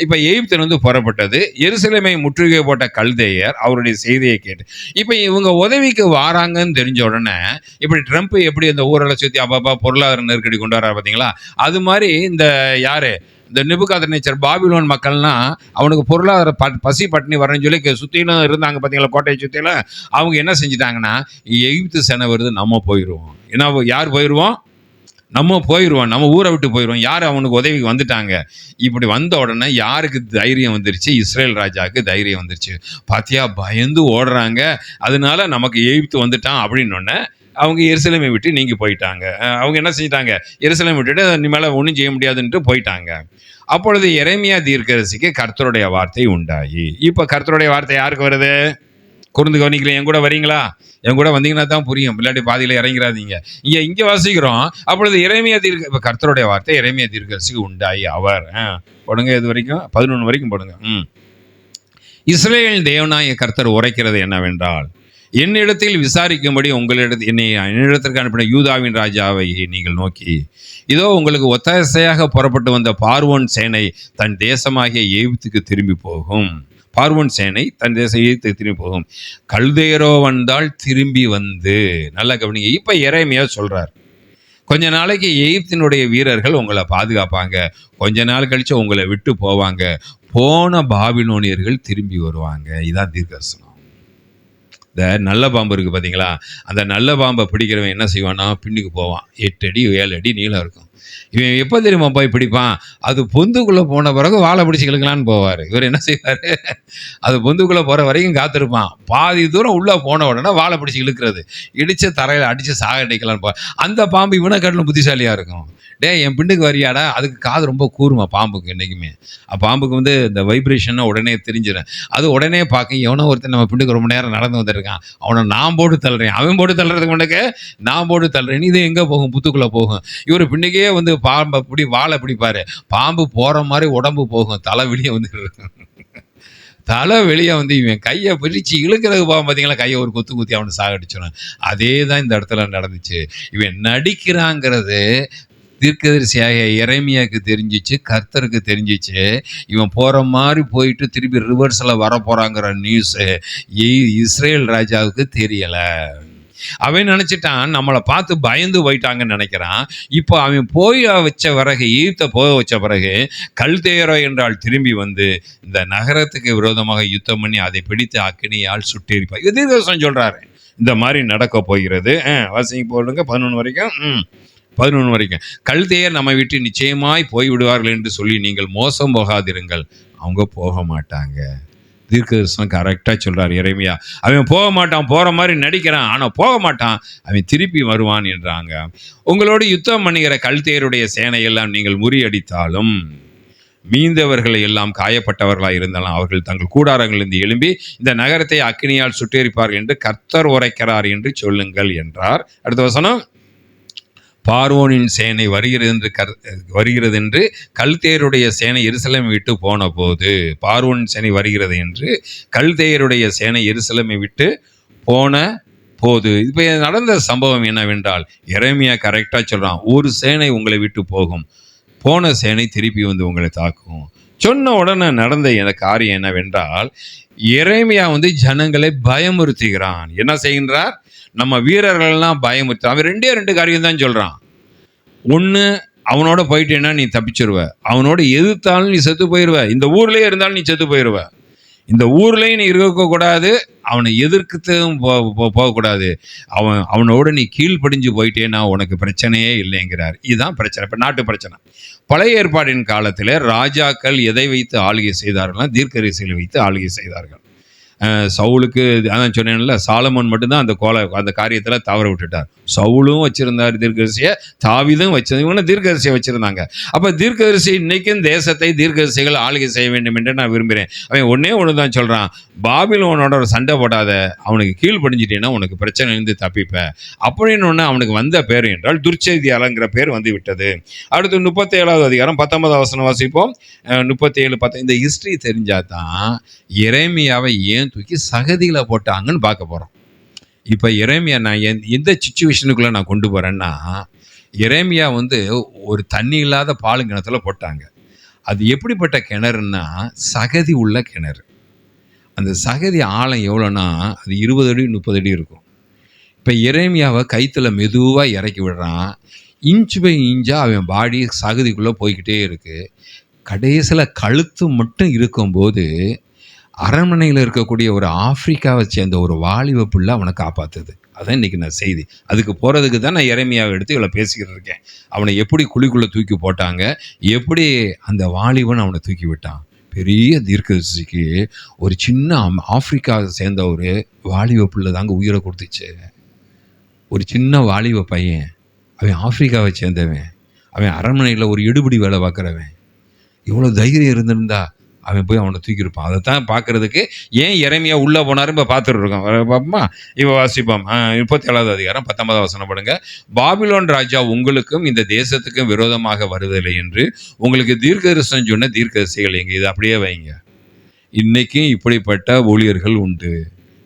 இப்போ எகிப்தில் புறப்பட்டது. எருசலேமை முற்றுகை போட்ட கல்தேயர் அவருடைய செய்தியை கேட்டு இப்போ இவங்க உதவிக்கு வாராங்கன்னு தெரிஞ்ச உடனே இப்படி ட்ரம்ப் எப்படி அந்த ஊரெல்லாம் சுற்றி அப்பப்பா பொருளாதார நெருக்கடி கொண்டு வர்றாரு பார்த்தீங்களா? அது மாதிரி இந்த யார் இந்த நேபுகாத் நேச்சர் பாபிலோன் மக்கள்லாம் அவனுக்கு பொருளாதார பசி பட்டினி வரேன்னு சொல்லி சுற்றிலும் இருந்தாங்க பார்த்தீங்களா, கோட்டையை சுற்றிலும். அவங்க என்ன செஞ்சிட்டாங்கன்னா, எகிப்து சேனை வருது, நம்ம போயிடுவோம். ஏன்னா யார் போயிடுவோம்? நம்ம போயிடுவோம், நம்ம ஊரை விட்டு போயிடுவோம். யார் அவனுக்கு உதவிக்கு வந்துட்டாங்க. இப்படி வந்த உடனே யாருக்கு தைரியம் வந்துருச்சு? இஸ்ரேல் ராஜாவுக்கு தைரியம் வந்துருச்சு. பாத்தியா, பயந்து ஓடுறாங்க, அதனால நமக்கு எகிப்து வந்துட்டான் அப்படின்னோடனே அவங்க எருசலேமை விட்டு நீங்கி போயிட்டாங்க. அவங்க என்ன செஞ்சிட்டாங்க? எருசலேமை விட்டுட்டு இனிமேல் ஒன்றும் செய்ய முடியாதுன்ட்டு போயிட்டாங்க. அப்பொழுது எரேமியா தீர்க்கதரிசிக்கு கர்த்தருடைய வார்த்தை உண்டாகி. இப்போ கர்த்தருடைய வார்த்தை யாருக்கு வருது? கூர்ந்து கவனிக்கல. என் கூட வரீங்களா? என் கூட வந்தீங்கன்னா தான் புரியும், இல்லாட்டி பாதியில் இறங்கிறாதீங்க. இங்கே வாசிக்கிறோம். அப்பொழுது எரேமியா தீர்க்க, இப்போ கர்த்தருடைய வார்த்தை எரேமியா தீர்க்கதரிசிக்கு உண்டாயி அவர் போடுங்க, இது வரைக்கும் 11 வரைக்கும் போடுங்க. இஸ்ரவேல் தேவனாய கர்த்தர் உரைக்கிறது என்னவென்றால், என்னிடத்தில் விசாரிக்கும்படி என்னிடத்திற்கு அனுப்பின யூதாவின் ராஜாவை நீங்கள் நோக்கி, இதோ உங்களுக்கு ஒத்தாசையாக புறப்பட்டு வந்த பார்வோன் சேனை தன் தேசமாகிய எகிப்துக்கு திரும்பி போகும். பார்வோன் சேனை தன் தேசத்தை திரும்பி போகும். கல்தேயரோ வந்தால் திரும்பி வந்து, நல்லா கவனிங்க. இப்போ எரேமியா சொல்றார், கொஞ்ச நாளைக்கு எகிப்தினுடைய வீரர்கள் உங்களை பாதுகாப்பாங்க, கொஞ்ச நாள் கழிச்சு உங்களை விட்டு போவாங்க, போன பாபிலோனியர்கள் திரும்பி வருவாங்க. இதான் தீர்க்கதரிசனம். இந்த நல்ல பாம்பு இருக்குது பார்த்தீங்களா, அந்த நல்ல பாம்பை பிடிக்கிறவன் என்ன செய்வான்னா பின்னுக்கு போவான். 8 அடி 7 அடி நீளம் இருக்கும். இவன் எப்போ தெரியுமா போய் பிடிப்பான்? அது பொந்துக்குள்ளே போன பிறகு வாழை பிடிச்சி இழுக்கலான்னு போவார். இவர் என்ன செய்வார்? அது பொந்துக்குள்ளே போகிற வரைக்கும் காத்திருப்பான். பாதி தூரம் உள்ளே போன உடனே வாழை பிடிச்சி இழுக்கிறது, இடித்து தரையில் அடித்து சாகடிக்கலான்னு போவார். அந்த பாம்பு இவனை காட்டிலும் புத்திசாலியாக இருக்கும். என் பிண்டுக்கு வரியாடா, அதுக்கு காது ரொம்ப கூர்மா பாம்புக்கு. என்றைக்குமே பாம்புக்கு இந்த வைப்ரேஷனை உடனே தெரிஞ்சிடும். அது உடனே பார்க்க, எவனோ ஒருத்தர் நம்ம பிண்டுக்கு ரொம்ப நேரம் நடந்து வந்துருக்கான், அவனை நான் போட்டு தள்ளுறேன், அவன் போட்டு தள்ளுறதுக்கு முன்னக்கு நான் போட்டு தள்ளுறேன், இது எங்கே போகும்? புத்துக்குள்ளே போகும். இவர் பின்னுக்கே பாம்பை வாழை பிடிப்பார். பாம்பு போகிற மாதிரி உடம்பு போகும், தலை வெளியே தலை வெளியே இவன் கையை பிரித்து இழுக்கிறதுக்கு போகும். பார்த்தீங்களா, கையை ஒரு குத்தி அவனை சாகடிச்சிடும். அதே தான் இந்த இடத்துல நடந்துச்சு. இவன் நடிக்கிறாங்கிறது தீர்க்கதரிசியாக எரேமியாவுக்கு தெரிஞ்சிச்சு, கர்த்தருக்கு தெரிஞ்சிச்சு. இவன் போகிற மாதிரி போயிட்டு திருப்பி ரிவர்ஸில் வர போகிறாங்கிற நியூஸு இஸ்ரேல் ராஜாவுக்கு தெரியலை. அவன் நினச்சிட்டான் நம்மளை பார்த்து பயந்து போயிட்டாங்கன்னு நினைக்கிறான். இப்போ அவன் போய் வச்ச பிறகு, ஈர்த்த போக வச்ச பிறகு, கல்தேயரோ என்றால் திரும்பி வந்து இந்த நகரத்துக்கு விரோதமாக யுத்தம் பண்ணி அதை பிடித்து அக்கினியால் சுட்டெரிப்பார். இது தீர்க்கதரிசனம் சொல்கிறாரு. இந்த மாதிரி நடக்க போகிறது. வாசிங்க போடுங்க 11 வரைக்கும். 11 வரைக்கும். கல்தேயர் நம்மை விட்டு நிச்சயமாய் போய் விடுவார்கள் என்று சொல்லி நீங்கள் மோசம் போகாதிருங்கள். அவங்க போக மாட்டாங்க. தீர்க்கதரிசனம் கரெக்டாக சொல்கிறார் எரேமியா. அவன் போக மாட்டான், போகிற மாதிரி நடிக்கிறான், ஆனால் போக மாட்டான், அவன் திருப்பி வருவான் என்றாங்க. உங்களோடு யுத்தம் பண்ணுகிற கல்தேயருடைய சேனையெல்லாம் நீங்கள் முறியடித்தாலும், மீந்தவர்களை எல்லாம் காயப்பட்டவர்களாக இருந்தாலும் அவர்கள் தங்கள் கூடாரங்களிலிருந்து எழும்பி இந்த நகரத்தை அக்கினியால் சுட்டெரிப்பார்கள் என்று கர்த்தர் உரைக்கிறார் என்று சொல்லுங்கள் என்றார். அடுத்த வசனம், பார்வோனின் சேனை வருகிறது என்று கல்தேயருடைய சேனை எருசலேமை விட்டு போன போது, பார்வோனின் சேனை வருகிறது என்று கல்தேயருடைய சேனை எருசலேமை விட்டு போன போது. இப்போ நடந்த சம்பவம் என்னவென்றால், எரேமியா கரெக்டாக சொல்கிறான், ஒரு சேனை உங்களை விட்டு போகும், போன சேனை திருப்பி உங்களை தாக்கும். சொன்ன உடனே நடந்த காரியம் என்னவென்றால், எரேமியா ஜனங்களை பயமுறுத்துகிறான். என்ன செய்கின்றார்? நம்ம வீரர்கள்லாம் பயமுறுத்த, அவன் 2 காரியம் தான் சொல்கிறான். ஒன்று, அவனோட போயிட்டேன்னா நீ தப்பிச்சிருவ, அவனோட எதிர்த்தாலும் நீ செத்து போயிடுவ, இந்த ஊர்லேயே இருந்தாலும் நீ செத்து போயிடுவ, இந்த ஊர்லேயும் நீ இருக்கக்கூடாது, அவனை எதிர்க்கத்தும் போகக்கூடாது, அவனோட நீ கீழ்ப்படிஞ்சு போயிட்டேன்னா உனக்கு பிரச்சனையே இல்லைங்கிறார். இதுதான் பிரச்சனை. இப்போ நாட்டு பிரச்சனை. பழைய ஏற்பாடின் காலத்தில் ராஜாக்கள் எதை வைத்து ஆளுகை செய்தார்கள்னா தீர்க்கதரிசிகளை வைத்து ஆளுகை செய்தார்கள். சவுலுக்கு அதான் சொன்னேன்ல, சாலமோன் மட்டும்தான் அந்த காரியத்தில் தவற விட்டுட்டார். சவுலும் வச்சிருந்தார் தீர்க்கதரிசியை, தாவீதும் வச்சிருந்தாங்க, இவங்க தீர்க்கதரிசியை வச்சிருந்தாங்க. அப்போ தீர்க்கதரிசி இன்னைக்கும் தேசத்தை தீர்க்கதரிசிகள் ஆளுகை செய்ய வேண்டும் என்று நான் விரும்புகிறேன். அவன் ஒன்று தான் சொல்கிறான், பாபிலோனோட ஒரு சண்டை போடாத, அவனுக்கு கீழ்ப்படிஞ்சிட்டேன்னா உனக்கு பிரச்சனையிலிருந்து தப்பிப்ப அப்படின்னு ஒன்று அவனுக்கு வந்த பேர் என்றால் துர்ச்செய்தியாளங்கிற பேர் விட்டது. அடுத்து 37வது அதிகாரம் 19வது வசனம் வாசிப்போம். 37:10. இந்த ஹிஸ்ட்ரி தெரிஞ்சாதான் எரேமியாவை ஏன் தூக்கி சகதியில் போட்டாங்கன்னு பார்க்க போகிறோம். இப்போ எரேமியா நான் எந்த சிச்சுவேஷனுக்குள்ளே நான் கொண்டு போகிறேன்னா, எரேமியா ஒரு தண்ணி இல்லாத பாலுங்கிணத்துல போட்டாங்க. அது எப்படிப்பட்ட கிணறுன்னா சகதி உள்ள கிணறு. அந்த சகதி ஆழம் எவ்வளோன்னா அது 20 அடி 30 அடி இருக்கும். இப்போ எரேமியாவை கைத்தில் மெதுவாக இறக்கி விடுறான். இன்ச் பை இன்ச்சாக அவன் பாடி சகதிக்குள்ளே போய்கிட்டே இருக்குது. கடைசியில் கழுத்து மட்டும் இருக்கும்போது அரண்மனையில் இருக்கக்கூடிய ஒரு ஆப்பிரிக்காவை சேர்ந்த ஒரு வாலிப பிள்ளை அவனை காப்பாற்றுது. அதான் இன்றைக்கி நான் செய்தி. அதுக்கு போகிறதுக்கு தான் நான் எரேமியாவை எடுத்து இவ்வளோ பேசிக்கிட்டு இருக்கேன். அவனை எப்படி குழிக்குள்ளே தூக்கி போட்டாங்க, எப்படி அந்த வாலிபன் அவனை தூக்கி விட்டான். பெரிய தீர்க்கதரிசிக்கு ஒரு சின்ன ஆப்பிரிக்காவை சேர்ந்த ஒரு வாலிப பிள்ளை தாங்க உயிரை கொடுத்துச்சு. ஒரு சின்ன வாலிப பையன், அவன் ஆப்பிரிக்காவை சேர்ந்தவன், அவன் அரண்மனையில் ஒரு எடுபடி வேலை பார்க்குறவன். இவ்வளோ தைரியம் இருந்திருந்தா அவன் போய் அவனை தூக்கியிருப்பான். அதை தான் பார்க்கறதுக்கு ஏன் எரேமியா உள்ளே போனாரும் இப்போ பார்த்துட்டு இருக்கோம். பாப்போமா, இப்போ வாசிப்போம். 37வது அதிகாரம் 19வது வசனம் படுங்க. பாபிலோன் ராஜா உங்களுக்கும் இந்த தேசத்துக்கும் விரோதமாக வருவதில்லை என்று உங்களுக்கு தீர்க்கதரிசனம் சொன்ன தீர்க்கதரிசிகள் எங்க? இது அப்படியே வைங்க. இன்னைக்கும் இப்படிப்பட்ட ஊழியர்கள் உண்டு.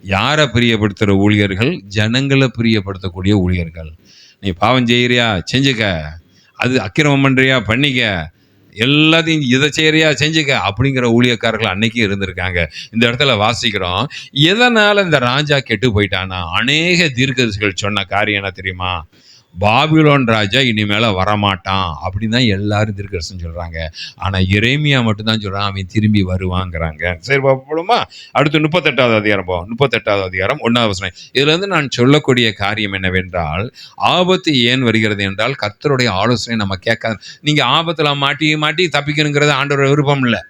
யாரை பிரியப்படுத்துகிற ஊழியர்கள்? ஜனங்களை பிரியப்படுத்தக்கூடிய ஊழியர்கள். நீ பாவம் செய்கிறியா, செஞ்சுக்க. அது அக்கிரமம் பண்ணுறியா, பண்ணிக்க. எல்லாத்தையும் இதை செய்கிறியா, செஞ்சுக்க அப்படிங்கிற ஊழியக்காரர்கள் அன்னைக்கு இருந்திருக்காங்க. இந்த இடத்துல வாசிக்கிறோம். எதனால் இந்த ராஜா கெட்டு போயிட்டானா? அநேக தீர்க்கதரிசிகள் சொன்ன காரியம் என்ன தெரியுமா? பாபிலோன் ராஜா இனிமேல வரமாட்டான் அப்படின்னு தான் எல்லாரும் தீர்க்கதரிசனம் சொல்கிறாங்க. ஆனால் எரேமியா மட்டும்தான் சொல்கிறான் அவன் திரும்பி வருவாங்கிறாங்க. சரி பார்ப்போமா? அடுத்து 38வது அதிகாரம் போவோம். 38வது அதிகாரம் 1வது வசனம். இதுலேருந்து நான் சொல்லக்கூடிய காரியம் என்னவென்றால், ஆபத்து ஏன் வருகிறது என்றால் கர்த்தருடைய ஆலோசனை நம்ம கேட்காது. நீங்கள் ஆபத்தில் மாட்டி மாட்டி தப்பிக்கணுங்கிறது ஆண்டோட விருப்பம் இல்லை.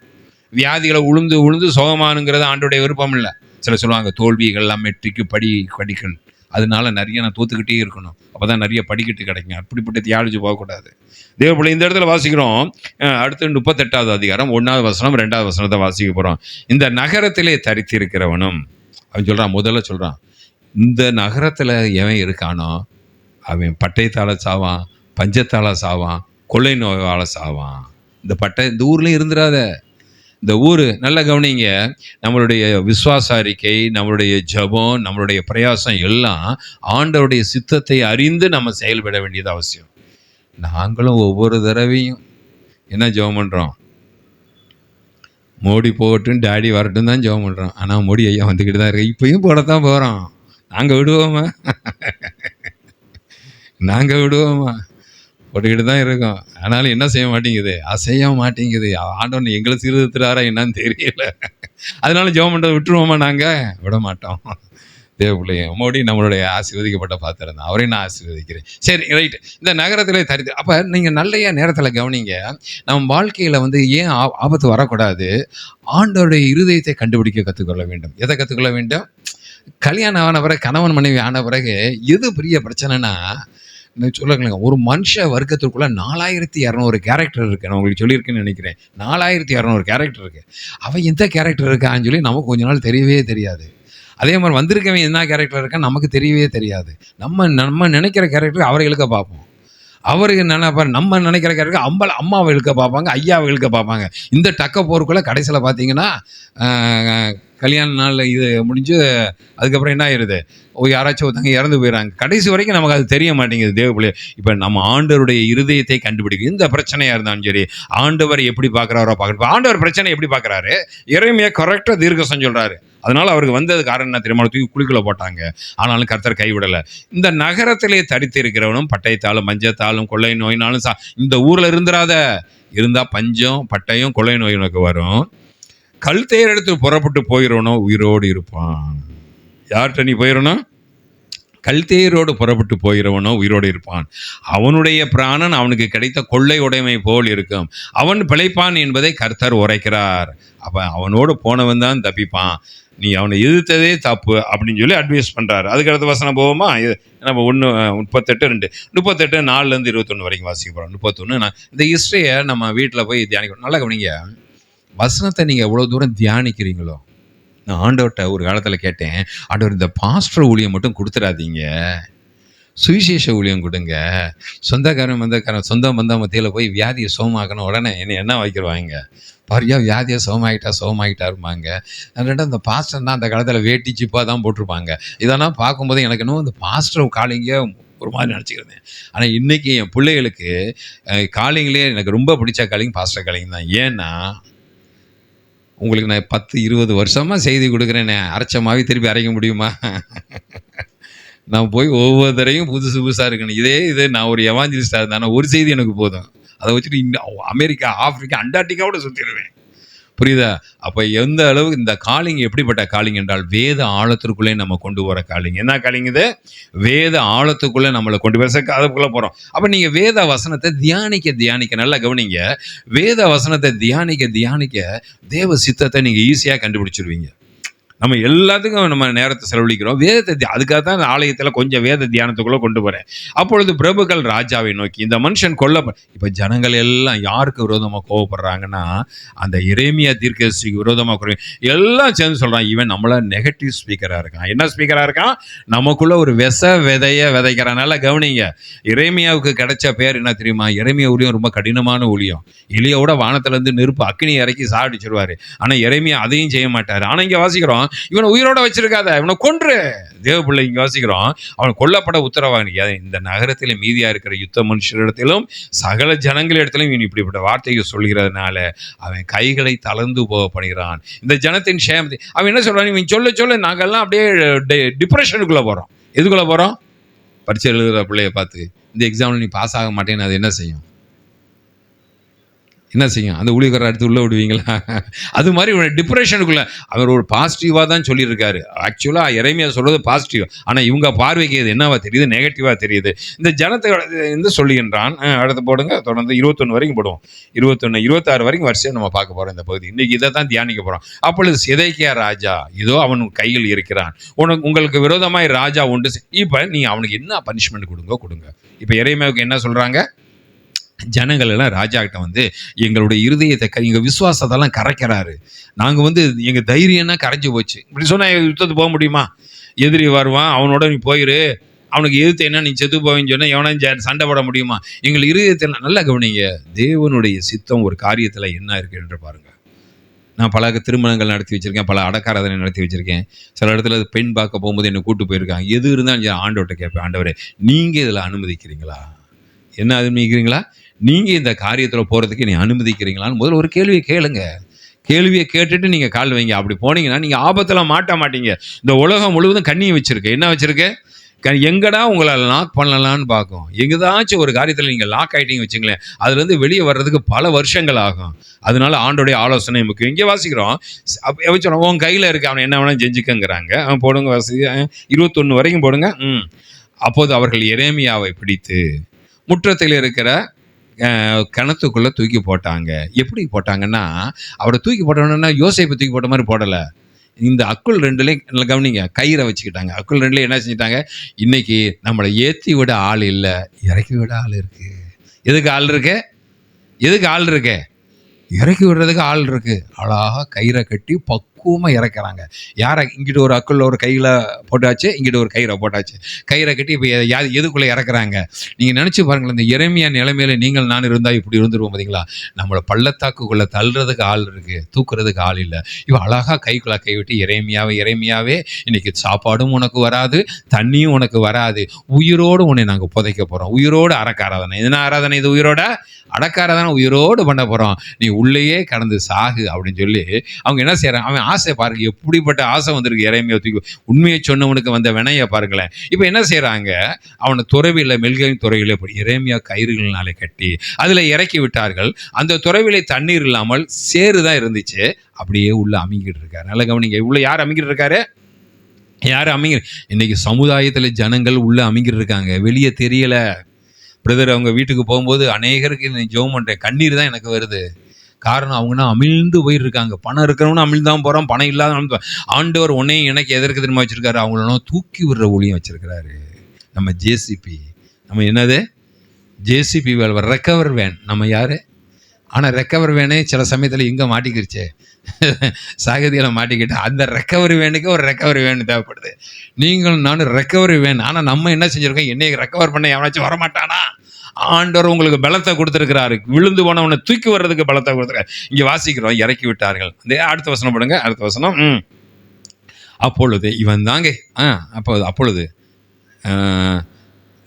வியாதிகளை உளுந்து சுகமானுங்கிறது ஆண்டோடைய விருப்பம் இல்லை. சில சொல்லுவாங்க தோல்விகள்லாம் மெட்ரிக்கு படிக்கணும், அதனால நிறைய நான் தோத்துக்கிட்டே இருக்கணும், அப்போ தான் நிறைய படிக்கட்டு கிடைக்கும். அப்படிப்பட்ட தியாலஜி போகக்கூடாது. தேவப்பிள்ளை இந்த இடத்துல வாசிக்கிறோம். அடுத்து 38வது அதிகாரம் 1வது வசனம் 2வது வசனத்தை வாசிக்க போகிறோம். இந்த நகரத்திலே தரித்திருக்கிறவனும் அவன் சொல்கிறான், முதல்ல சொல்கிறான், இந்த நகரத்தில் எவன் இருக்கானோ அவன் பட்டயத்தால் சாவான், பஞ்சத்தால் சாவான், கொள்ளை நோயால் சாவான். இந்த ஊர்லேயும் இருந்துடாத. இந்த ஊர் நல்ல கவனிங்க. நம்மளுடைய விசுவாச அறிக்கை, நம்மளுடைய ஜபம், நம்மளுடைய பிரயாசம் எல்லாம் ஆண்டவருடைய சித்தத்தை அறிந்து நம்ம செயல்பட வேண்டியது அவசியம். நாங்களும் ஒவ்வொரு தடவையும் என்ன ஜெபம் பண்ணுறோம்? மோடி போகட்டும், டேடி வரட்டும் தான் ஜெபம் பண்ணுறோம். ஆனால் மோடி ஐயா வந்துக்கிட்டு தான் இருக்கு. இப்பயும் போடத்தான் போகிறோம். நாங்கள் விடுவோமா? நாங்கள் விடுவோமா? போட்டுக்கிட்டு தான் இருக்கோம். ஆனாலும் என்ன செய்ய மாட்டேங்குது? அசைய மாட்டேங்குது. ஆண்டவன் எங்களை சீர்திருத்துறாரா என்னன்னு தெரியல. அதனால ஜெபம் பண்ணுறதை விட்டுருவோமா? நாங்கள் விட மாட்டோம். தேவப்பிள்ளைய மோடி நம்மளுடைய ஆசீர்வதிக்கப்பட்ட பாத்திரம் தான், அவரையும் நான் ஆசீர்வதிக்கிறேன். சரி, ரைட்டு. இந்த நகரத்திலே தரித்து. அப்போ நீங்கள் நல்லையா நேரத்தில் கவனிங்க. நம்ம வாழ்க்கையில் ஏன் ஆபத்து வரக்கூடாது? ஆண்டவருடைய இருதயத்தை கண்டுபிடிக்க கற்றுக்கொள்ள வேண்டும். எதை கற்றுக்கொள்ள வேண்டும்? கல்யாணம் ஆன பிறகு, கணவன் மனைவி ஆன பிறகு எது பெரிய பிரச்சனைனா, சொல்லுங்களேங்க, ஒரு மனுஷ வர்க்கத்திற்குள்ள 4200 கேரக்டர் இருக்கு. நான் உங்களுக்கு சொல்லியிருக்கேன்னு நினைக்கிறேன். 4200 கேரக்டர் இருக்கு. அவன் எந்த கேரக்டர் இருக்கான்னு சொல்லி நமக்கு கொஞ்ச நாள் தெரியவே தெரியாது. அதே மாதிரி வந்திருக்கவன் என்ன கேரக்டர் இருக்கான்னு நமக்கு தெரியவே தெரியாது. நம்ம நினைக்கிற கேரக்டர் அவரை இழுக்க பார்ப்போம். அவருக்கு நினைப்பார், நம்ம நினைக்கிற கேரக்டர் அம்மாவை இழுக்க பார்ப்பாங்க, ஐயாவை இழுக்க பார்ப்பாங்க. இந்த டக்க போருக்குள்ளே கடைசியில் பார்த்தீங்கன்னா கல்யாண நாளில் இது முடிஞ்சு அதுக்கப்புறம் என்ன ஆயிடுது? யாராச்சும் ஒருத்தங்க இறந்து போயிடறாங்க. கடைசி வரைக்கும் நமக்கு அது தெரிய மாட்டேங்குது. தேவப்பிள்ளை, இப்போ நம்ம ஆண்டவருடைய இருதயத்தை கண்டுபிடிக்கும். இந்த பிரச்சனையாக இருந்தாலும் சரி, ஆண்டவர் எப்படி பார்க்குறாரோ பார்க்கணும். ஆண்டவர் பிரச்சனை எப்படி பார்க்குறாரு? எரேமியா கரெக்டாக தீர்க்கதரிசனம் சொல்கிறாரு. அதனால் அவருக்கு வந்தது காரணம் என்ன தெரியுமா? தூக்கி குழிக்குள்ள போட்டாங்க. ஆனாலும் கர்த்தர் கைவிடலை. இந்த நகரத்திலே தரித்து இருக்கிறவனும் பட்டயத்தாலும் பஞ்சத்தாலும் கொள்ளை நோயினாலும் இந்த ஊரில் இருந்துடாத. இருந்தால் பஞ்சம், பட்டயம், கொள்ளை நோய் உனக்கு வரும். கல்தேர் எடுத்து புறப்பட்டு போயிடணும், உயிரோடு இருப்பான். யார்கிட்ட நீ போயிடணும்? கல்தேரோடு புறப்பட்டு போகிறவனோ உயிரோடு இருப்பான். அவனுடைய பிராணன் அவனுக்கு கிடைத்த கொள்ளை உடைமை போல் இருக்கும். அவன் பிழைப்பான் என்பதை கர்த்தர் உரைக்கிறார். அப்போ அவனோடு போனவன் தான் தப்பிப்பான். நீ அவனை எதிர்த்ததே தப்பு அப்படின்னு சொல்லி அட்வைஸ் பண்ணுறாரு. அதுக்கடுத்த வசனம் போவோமா? நம்ம 38 4 21 வரைக்கும் வாசிக்க போகிறோம். 31 இந்த ஹிஸ்ட்ரியை நம்ம வீட்டில் போய் தியானிக்கணும். நல்லா கவனிங்க. வசனத்தை நீங்கள் எவ்வளோ தூரம் தியானிக்கிறீங்களோ, நான் ஆண்டவர்கிட்ட ஒரு காலத்தில் கேட்டேன், ஆண்டவர் இந்த பாஸ்டர் ஊழியம் மட்டும் கொடுத்துடாதீங்க, சுவிசேஷ ஊழியம் கொடுங்க. சொந்தக்காரன் சொந்த பந்தம் மத்தியில் போய் வியாதியை சோமாக்கணும். உடனே என்ன வைக்கிறவாங்க பாரியா, வியாதியை சோமாகிட்டாருமாங்க. ரெண்டாவது இந்த பாஸ்டர் தான் அந்த காலத்தில் வேட்டி சிப்பாக தான் போட்டிருப்பாங்க. இதெல்லாம் பார்க்கும்போது எனக்கு இன்னும் இந்த பாஸ்டர் காலிங்க ஒரு மாதிரி நினச்சிக்கிறேன். ஆனால் இன்றைக்கி என் பிள்ளைகளுக்கு காலிங்லேயே எனக்கு ரொம்ப பிடிச்ச காலிங் பாஸ்டர் காலிங் தான். ஏன்னா உங்களுக்கு நான் 10-20 வருஷமாக செய்தி கொடுக்குறேனே, அரைச்ச மாவி திருப்பி அரைக்க முடியுமா? நான் போய் ஒவ்வொரு தரையும் புதுசாக இருக்கணும். இது நான் ஒரு எவாஞ்சலிஸ்டாக இருந்தேன். ஒரு செய்தி எனக்கு போதும். அதை வச்சுட்டு அமெரிக்கா, ஆப்பிரிக்கா, அண்டார்டிகாவோட சுற்றிடுவேன். புரியுதா? அப்போ எந்த அளவுக்கு இந்த காலிங் எப்படிப்பட்ட காலிங் என்றால், வேத ஆழத்திற்குள்ளே நம்ம கொண்டு போகிற காலிங். என்ன காலிங் இது? வேத ஆழத்துக்குள்ளே நம்மளை கொண்டு போய் அதுக்குள்ளே போகிறோம். அப்போ நீங்கள் வேத வசனத்தை தியானிக்க நல்லா கவனிங்க. வேத வசனத்தை தியானிக்க தேவ சித்தத்தை நீங்கள் ஈஸியாக கண்டுபிடிச்சிருவீங்க. நம்ம எல்லாத்துக்கும் நம்ம நேரத்தை செலவழிக்கிறோம். வேதத்தை அதுக்காக தான் ஆலயத்தில் கொஞ்சம் வேத தியானத்துக்குள்ளே கொண்டு போகிறேன். அப்பொழுது பிரபுக்கள் ராஜாவை நோக்கி, இந்த மனுஷன் இப்போ ஜனங்கள் எல்லாம் யாருக்கு விரோதமாக கோவப்படுறாங்கன்னா, அந்த எரேமியா தீர்க்கதரிசிக்கு விரோதமாக எல்லாம் சேர்ந்து சொல்கிறான், இவன் நம்மள நெகட்டிவ் ஸ்பீக்கராக இருக்கான். என்ன ஸ்பீக்கராக இருக்கான்? நமக்குள்ள ஒரு விதையை விதைக்கிறனால கவனிங்க. எரேமியாவுக்கு கிடைச்ச பேர் என்ன தெரியுமா? எரேமியா ஊழியம் ரொம்ப கடினமான ஊழியம். எலியோட வானத்திலேருந்து நெருப்பு அக்கினி இறக்கி சாடிச்சிருவாரு. ஆனால் எரேமியா அதையும் செய்ய மாட்டார். ஆனால் இங்கே வாசிக்கிறோம், இவனை உயிரோட வச்சிருக்காத, இவனை கொன்று. தேவ பிள்ளை இங்கே வாசிக்கிறோம், அவன் கொல்லப்பட உத்தரவாங்க. இந்த நகரத்தில் மீதியா இருக்கிற யுத்த மனுஷரிடத்திலும் சகல ஜனங்களிடத்திலும் இவன் இப்படிப்பட்ட வார்த்தையை சொல்கிறதுனால அவன் கைகளை தளர்ந்து போக பண்ணுகிறான். இந்த ஜனத்தின் சேமத்தை அவன் என்ன சொல்றான்? இவன் சொல்ல நாங்கெல்லாம் அப்படியே டிப்ரெஷனுக்குள்ள போறோம். எதுக்குள்ள போறோம்? பரீட்சை எழுதுகிற பிள்ளைய பார்த்து, இந்த எக்ஸாம்ல நீ பாஸ் ஆக மாட்டேன்னு அது என்ன செய்யும்? அந்த ஊழியக்காரர் அடுத்து உள்ள விடுவீங்களா? அது மாதிரி ஒரு டிப்ரெஷனுக்குள்ள அவர் ஒரு பாசிட்டிவாக தான் சொல்லியிருக்காரு. ஆக்சுவலாக எரேமியா சொல்றது பாசிட்டிவ், ஆனால் இவங்க பார்வைக்கு இது என்னவா தெரியுது? நெகட்டிவாக தெரியுது. இந்த ஜனத்தை சொல்லுகின்றான். அடுத்து போடுங்க, தொடர்ந்து 21 வரைக்கும் போடுவோம். 21, 26 வரைக்கும் வரிசையாக நம்ம பார்க்க போகிறோம் இந்த பகுதி. இன்னைக்கு இதை தான் தியானிக்க போகிறோம். அப்பொழுது சிதேக்கியா ராஜா இதோ அவன் கையில் இருக்கிறான், உங்களுக்கு விரோதமாய் ராஜா உண்டு. இப்போ நீ அவனுக்கு என்ன பனிஷ்மெண்ட் கொடுங்க. இப்போ எரேமியாவுக்கு என்ன சொல்கிறாங்க? ஜனங்கள் எல்லாம் ராஜா கிட்ட வந்து, எங்களுடைய இருதயத்தை எங்கள் விசுவாசத்தெல்லாம் கரைக்கிறாரு, நாங்கள் எங்கள் தைரியம்னா கரைஞ்சி போச்சு. இப்படி சொன்னால் யுத்தத்துக்கு போக முடியுமா? எதிரி வருவான், அவனோட நீ போயிரு, அவனுக்கு எதிர்த்து என்ன நீ செத்து போவேன்னு சொன்னால் எவனா சண்டை போட முடியுமா? எங்கள் இருதயத்தில் நல்லா கவனிங்க, தேவனுடைய சித்தம் ஒரு காரியத்தில் என்ன இருக்கு என்று பாருங்க. நான் பல திருமணங்கள் நடத்தி வச்சிருக்கேன், பல அடக்காராதனை நடத்தி வச்சிருக்கேன். சில இடத்துல பெண் பார்க்க போகும்போது என்னை கூட்டு போயிருக்காங்க. எது இருந்தாலும் ஆண்டவர்கிட்ட கேட்பேன், ஆண்டவரே நீங்கள் இதில் அனுமதிக்கிறீங்களா? என்ன அனுமதிக்கிறீங்களா? நீங்கள் இந்த காரியத்தில் போகிறதுக்கு நீ அனுமதிக்கிறீங்களான்னு முதல்ல ஒரு கேள்வியை கேளுங்க. கேள்வியை கேட்டுட்டு நீங்கள் கால் வைங்க. அப்படி போனீங்கன்னா நீங்கள் ஆபத்தில் மாட்ட மாட்டீங்க. இந்த உலகம் முழுவதும் கண்ணியை வச்சுருக்கு. என்ன வச்சுருக்கு? எங்கடா உங்களை லாக் பண்ணலான்னு பார்க்கும். எங்கேதாச்சும் ஒரு காரியத்தில் நீங்கள் லாக் ஆகிட்டீங்க வச்சுங்களேன், அதுலேருந்து வெளியே வர்றதுக்கு பல வருஷங்கள் ஆகும். அதனால ஆண்டோடைய ஆலோசனை முக்கியம். இங்கே வாசிக்கிறோம், வச்சோம் உன் கையில் இருக்க, அவனை என்ன வேணாலும் செஞ்சுக்கங்கிறாங்க. போடுங்க, வாசி 21 வரைக்கும் போடுங்க. அப்போது அவர்கள் எரேமியாவை பிடித்து முற்றத்தில் இருக்கிற கிணத்துக்குள்ளே தூக்கி போட்டாங்க. எப்படி போட்டாங்கன்னா, அவரை தூக்கி போட்டோன்னா யோசேப்பை தூக்கி போட்ட மாதிரி போடலை. இந்த அக்குள் 2லேயும் கவனிங்க, கயிறை வச்சுக்கிட்டாங்க. அக்குள் 2லேயும் என்ன செஞ்சிட்டாங்க? இன்னைக்கு நம்மளை ஏற்றி விட ஆள் இல்லை, இறக்கி விட ஆள் இருக்கு. எதுக்கு ஆள் இருக்கு? இறக்கி விடுறதுக்கு ஆள் இருக்கு. அழகாக கயிறை கட்டி பக்குவமாக இறக்குறாங்க. யாரை? இங்கிட்ட ஒரு அக்குள்ள ஒரு கையில் போட்டாச்சு, இங்கிட்ட ஒரு கயிறை போட்டாச்சு. கயிறை கட்டி இப்போ எதுக்குள்ளே இறக்குறாங்க? நீங்கள் நினச்சி பாருங்களேன், இந்த எரேமியா நிலைமையில நீங்கள் நான் இருந்தால் இப்படி இருந்துருவோம் பார்த்தீங்களா? நம்மளை பள்ளத்தாக்குக்குள்ளே தள்ளுறதுக்கு ஆள் இருக்குது, தூக்குறதுக்கு ஆள் இல்லை. இப்போ அழகாக கைக்குள்ளே கை விட்டு, எரேமியாவே இன்னைக்கு சாப்பாடும் உனக்கு வராது, தண்ணியும் உனக்கு வராது, உயிரோடு உன்னை நாங்கள் புதைக்க போகிறோம். உயிரோடு அடக்காராதனை. என்ன ஆராதனை இது? உயிரோட அடக்காராதனை உயிரோடு பண்ண போகிறோம். நீ உள்ளேயே கடந்து சாகு அப்படின்னு சொல்லி அவங்க என்ன செய்யறாங்க? அவன் ஆசை பாருங்க, எப்படிப்பட்ட ஆசை வந்திருக்கு எரேமியா தூக்கி. உண்மையை சொன்னவனுக்கு வந்த வினையை பாருங்களேன். இப்போ என்ன செய்யறாங்க? அவனை துறவில மெல்கையின் துறையில எரேமியா கயிறுகளினாலே கட்டி அதில் இறக்கி விட்டார்கள். அந்த துறவிலே தண்ணீர் இல்லாமல் சேறு தான் இருந்துச்சு. அப்படியே உள்ள அமுங்கிட்டு இருக்காரு. நல்ல கவனிங்க, உள்ள யார் அமுங்கிட்டு இருக்காரு? இன்னைக்கு சமுதாயத்தில் ஜனங்கள் உள்ள அமுங்கிட்டு இருக்காங்க, வெளியே தெரியல. பிரதர், அவங்க வீட்டுக்கு போகும்போது அநேகருக்கு நான் ஜெபம் பண்ணுறேன், கண்ணீர் தான் எனக்கு வருது. காரணம், அவங்கன்னா அமிழ்ந்து போயிருக்காங்க. பணம் இருக்கிறவனும் அமிழ்தான் போகிறான், பணம் இல்லாத. ஆண்டவர் உன்னையும் எனக்கு எதற்கு திரும்ப வச்சிருக்காரு? அவங்களெல்லாம் தூக்கி விடுற ஒளியும் வச்சிருக்கிறாரு. நம்ம ஜேசிபி, நம்ம என்னது ஜேசிபி வேலை, ரெக்கவர் வேன். நம்ம யாரு? ஆனால் ரெக்கவர் வேனே சில சமயத்தில் எங்கே மாட்டிக்கிருச்சே, சாகதியில் மாட்டிக்கிட்டு. அந்த ரெக்கவரி வேனுக்கு ஒரு ரெக்கவரி வேன் தேவைப்படுது. நீங்களும் நானும் ரெக்கவரி வேன். ஆனால் நம்ம என்ன செஞ்சுருக்கோம்? என்னைக்கு ரெக்கவர் பண்ண எவனாச்சும் வரமாட்டானா? ஆண்டவர் உங்களுக்கு பலத்தை கொடுத்துருக்கிறாரு. விழுந்து போனவனை தூக்கி வர்றதுக்கு பலத்தை கொடுத்துருக்காரு. இங்கே வாசிக்கிறோம், இறக்கி விட்டார்கள். அந்த அடுத்த வசனம் போடுங்க. அடுத்த வசனம். அப்பொழுது இவன் தாங்க அப்பொழுது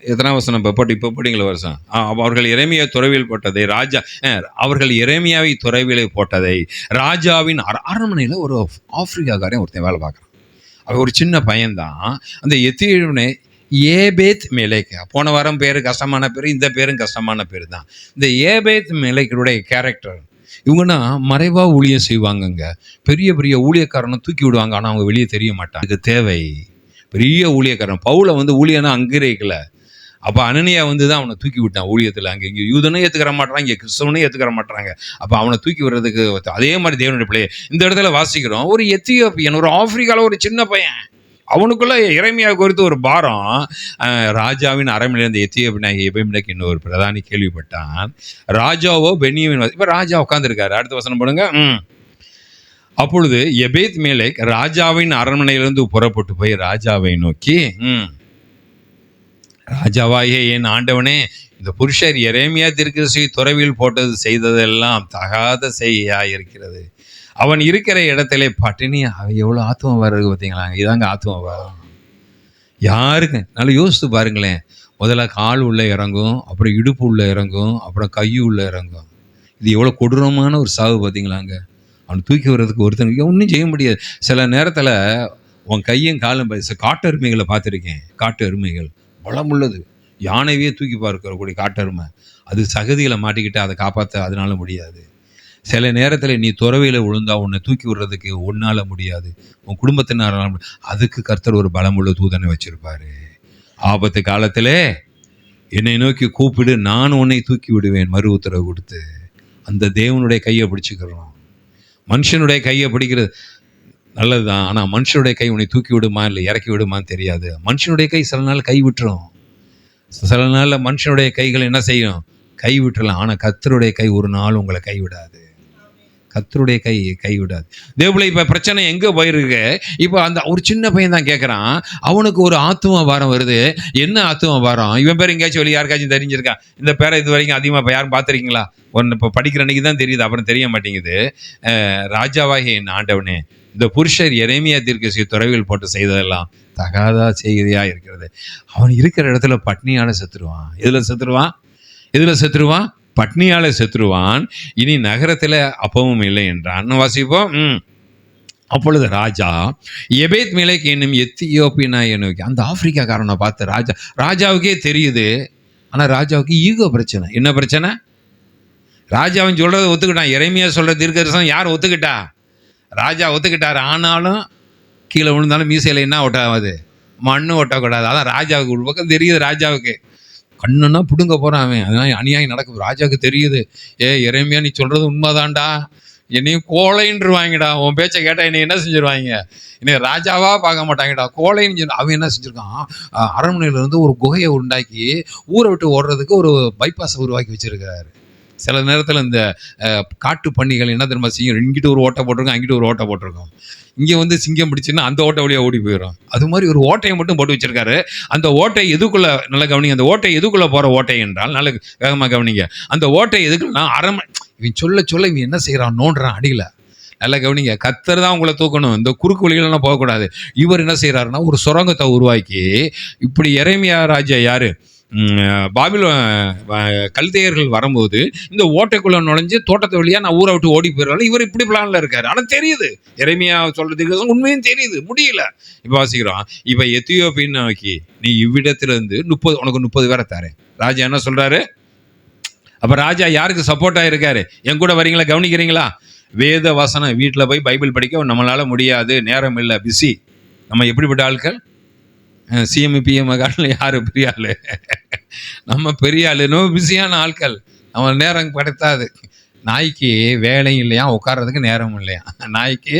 எத்தனை வசனம் இப்போ போட்டிங்களா வருஷம்? அவர்கள் எரேமியா துறவியில் போட்டதை ராஜா, அவர்கள் எரேமியாவை துறவிலை போட்டதை ராஜாவின் அரண்மனையில் ஒரு ஆப்பிரிக்காக்காரன் ஒருத்தன் வேலை பார்க்குறான். அவன் ஒரு சின்ன பையன்தான். அந்த எத்தியோப்பியனை ஏபேத் மெலேக்கா, போன வாரம் பேர் கஷ்டமான பேர், இந்த பேரும் கஷ்டமான பேர் தான். இந்த ஏபேத் மெலேக்கருடைய கேரக்டர், இவங்கன்னா மறைவாக ஊழியம் செய்வாங்கங்க. பெரிய பெரிய ஊழியக்காரனை தூக்கி விடுவாங்க, ஆனால் அவங்க வெளியே தெரிய மாட்டாங்க. இது தேவை. பெரிய ஊழியக்காரன் பவுலை ஊழியனா அங்கீகரிக்கல. அப்போ அனனியா வந்து தான் அவனை தூக்கி விட்டான் ஊழியத்தில். அங்கே இங்கே யூதனும் ஏற்றுக்கிற மாட்டாங்க, இங்கே கிறிஸ்தவனும் ஏற்றுக்கிற மாட்டாங்க. அப்போ அவனை தூக்கி விடுறதுக்கு அதே மாதிரி தேவனுடைய பிள்ளையை இந்த இடத்துல வாசிக்கிறோம். ஒரு எத்தியோப்பியன், ஒரு ஆப்பிரிக்காவில் ஒரு சின்ன பையன், அவனுக்குள்ள எரேமியா குறித்து ஒரு பாரம். ராஜாவின் அரண்மனையில் எத்தியோப்பியனாகிய எபேமிலேக் இன்னொரு பிரதானி கேள்விப்பட்டான். ராஜாவோ பென்யமீன், இப்போ ராஜா உட்காந்துருக்காரு. அடுத்த வசனம் போடுங்க. அப்பொழுது எபேத் மேலேக் ராஜாவின் அரண்மனையிலிருந்து புறப்பட்டு போய் ராஜாவை நோக்கி, ராஜாவாகிய என் ஆண்டவனே, இந்த புருஷர் எரேமியா தீர்க்கதரிசி துறவில் போட்டது செய்ததெல்லாம் தகாத செய்யா இருக்கிறது. அவன் இருக்கிற இடத்துல பட்டினி. அவன் எவ்வளோ ஆத்மம் வர்றது பார்த்தீங்களாங்க. இதாங்க ஆத்மம் வரும். யாருங்க நல்லா யோசித்து பாருங்களேன். முதல்ல கால் உள்ள இறங்கும், அப்புறம் இடுப்பு உள்ள இறங்கும், அப்புறம் கை உள்ள இறங்கும். இது எவ்வளோ கொடூரமான ஒரு சாவு பார்த்தீங்களாங்க. அவன் தூக்கி வர்றதுக்கு ஒருத்தனுக்கு ஒன்றும் செய்ய முடியாது. சில நேரத்தில் உன் கையும் காலும் காட்டு எருமைகளை பார்த்துருக்கேன். காட்டு எருமைகள் பலம் உள்ளது, யானையே தூக்கி பார்க்கக்கூடிய காட்டெருமை. அது சகதியில் மாட்டிக்கிட்டு அதை காப்பாற்ற அதனால முடியாது. சில நேரத்தில் நீ துறவையில் விழுந்தா உன்னை தூக்கி விடுறதுக்கு ஒன்றால் முடியாது, உன் குடும்பத்தினால. அதுக்கு கர்த்தர் ஒரு பலமுள்ள தூதனை வச்சிருப்பாரு. ஆபத்து காலத்தில் என்னை நோக்கி கூப்பிடு, நான் உன்னை தூக்கி விடுவேன் மறு உத்தரவு கொடுத்து. அந்த தேவனுடைய கையை பிடிச்சிக்கிறோம். மனுஷனுடைய கையை பிடிக்கிறது நல்லது தான், ஆனால் மனுஷனுடைய கை உன்னை தூக்கி விடுமா இல்லை இறக்கி விடுமான்னு தெரியாது. மனுஷனுடைய கை சில நாள் கை விட்டுரும், சில நாளில் மனுஷனுடைய கைகள் என்ன செய்யும், கை விட்டுறலாம். ஆனால் கர்த்தருடைய கை ஒரு நாள் உங்களை கைவிடாது. கர்த்தருடைய கை கைவிடாது. தேவபிள்ளை இப்போ பிரச்சனை எங்கே போயிருக்கு? இப்போ அந்த ஒரு சின்ன பையன் தான் கேட்குறான். அவனுக்கு ஒரு ஆத்தும பாரம் வருது. என்ன ஆத்தும பாரம்? இவன் பேர் எங்கேயாச்சும் வெளியே யாருக்காச்சும் தெரிஞ்சிருக்கான்? இந்த பேரை இது வரைக்கும் அதிகமாக இப்போ யாரும் பார்த்துருக்கீங்களா? ஒன்று இப்போ படிக்கிற அன்றைக்கி தான் தெரியுது, அப்புறம் தெரிய மாட்டேங்குது. ராஜாவாகிய என் ஆண்டவனே, இந்த புருஷர் எரேமியா தீர்க்கதரிசி துறவில் போட்டு செய்ததெல்லாம் தகாதா செய்தியாக இருக்கிறது. அவன் இருக்கிற இடத்துல பட்னியால் செத்துருவான். எதில் செத்துருவான்? பட்னியால் செத்துருவான். இனி நகரத்தில் அப்பவும் இல்லை என்றான். வாசிப்போம். அப்பொழுது ராஜா எபேத் மேலேக் என்னும் எத்தியோப்பியனாயை நோக்கி, அந்த ஆப்பிரிக்காக்காரனை பார்த்து ராஜாவுக்கே தெரியுது. ஆனால் ராஜாவுக்கு ஈகோ பிரச்சனை. என்ன பிரச்சனை? ராஜாவன் சொல்கிறத ஒத்துக்கிட்டான். எரேமியா சொல்கிற தீர்க்கதரிசனம் யார் ஒத்துக்கிட்டா? ராஜா ஒத்துக்கிட்டார். ஆனாலும் கீழே விழுந்தாலும் மீசையில் என்ன ஒட்டாது, மண்ணு ஒட்டக்கூடாது. அதான் ராஜாவுக்கு ஒரு பக்கம் தெரியுது. ராஜாவுக்கு கண்ணுன்னா பிடுங்க போகிறான் அவன். அதனால் அநியாயம் நடக்குது. ராஜாவுக்கு தெரியுது. எரேமியா நீ சொல்கிறது உண்மைதான்டா, என்னையும் கோழைன்றுவாங்கடா. உன் பேச்சை கேட்டால் என்னை என்ன செஞ்சிருவாங்க? என்னை ராஜாவாக பார்க்க மாட்டாங்கடா, கோழைன்னு சொல்லி. அவன் என்ன செஞ்சுருக்கான்? அரண்மனையிலேருந்து ஒரு குகையை உண்டாக்கி ஊரை விட்டு ஓடுறதுக்கு ஒரு பைபாஸை உருவாக்கி வச்சுருக்கிறாரு. சில நேரத்தில் இந்த காட்டு பன்னிகள் என்ன தெரியுமா செய்யும்? இங்கிட்ட ஒரு ஓட்டை போட்டிருக்கோம், அங்கிட்ட ஒரு ஓட்டை போட்டிருக்கோம். இங்கே வந்து சிங்கம் பிடிச்சுன்னா அந்த ஓட்டை வழியாக ஓடி போயிடும். அது மாதிரி ஒரு ஓட்டையை மட்டும் போட்டு வச்சிருக்காரு. அந்த ஓட்டை எதுக்குள்ளே, நல்ல கவனிங்க, அந்த ஓட்டை எதுக்குள்ளே போகிற ஓட்டை என்றால், நல்ல வேகமாக கவனிங்க, அந்த ஓட்டை எதுக்குன்னா இவன் சொல்ல இவன் என்ன செய்கிறான்? நோண்டுறான் அடியில். நல்லா கவனிங்க, கர்த்தர் தான் உங்களை தூக்கணும், இந்த குறுக்கு வழிகளெல்லாம் போகக்கூடாது. இவர் என்ன செய்கிறாருன்னா ஒரு சுரங்கத்தை உருவாக்கி, இப்படி எரேமியா ராஜா யார், கல்தேயர்கள் வரும்போது இந்த ஓட்டைக்குள்ள நுழைஞ்சு தோட்டத்தை வழியா நான் ஊரை விட்டு ஓடி போயிடறாரு. இவர் இப்படி பிளான்ல இருக்காரு. ஆனால் தெரியுது, எரேமியா சொல்றதுக்கு உண்மையும் தெரியுது, முடியல. இப்போ வாசிக்கிறோம். இப்போ எத்தியோப்பியன் நோக்கி, நீ இவ்விடத்திலிருந்து 30 உனக்கு 30 பேரை தரேன். ராஜா என்ன சொல்றாரு? அப்ப ராஜா யாருக்கு சப்போர்ட்டா இருக்காரு? என் கூட வரீங்களா? கவனிக்கிறீங்களா? வேத வசனம் வீட்டில் போய் பைபிள் படிக்க நம்மளால முடியாது, நேரம் இல்லை, பிஸி. நம்ம எப்படிப்பட்ட ஆட்கள்? சிஎம் பிஎம் காட்டில் யார் பெரிய ஆள்? நம்ம பெரிய ஆள். ரொம்ப பிஸியான ஆட்கள். நம்ம நேரம் கிடைத்தாது. நாய்க்கு வேலையும் இல்லையா, உட்கார்றதுக்கு நேரமும் இல்லையா. நாய்க்கு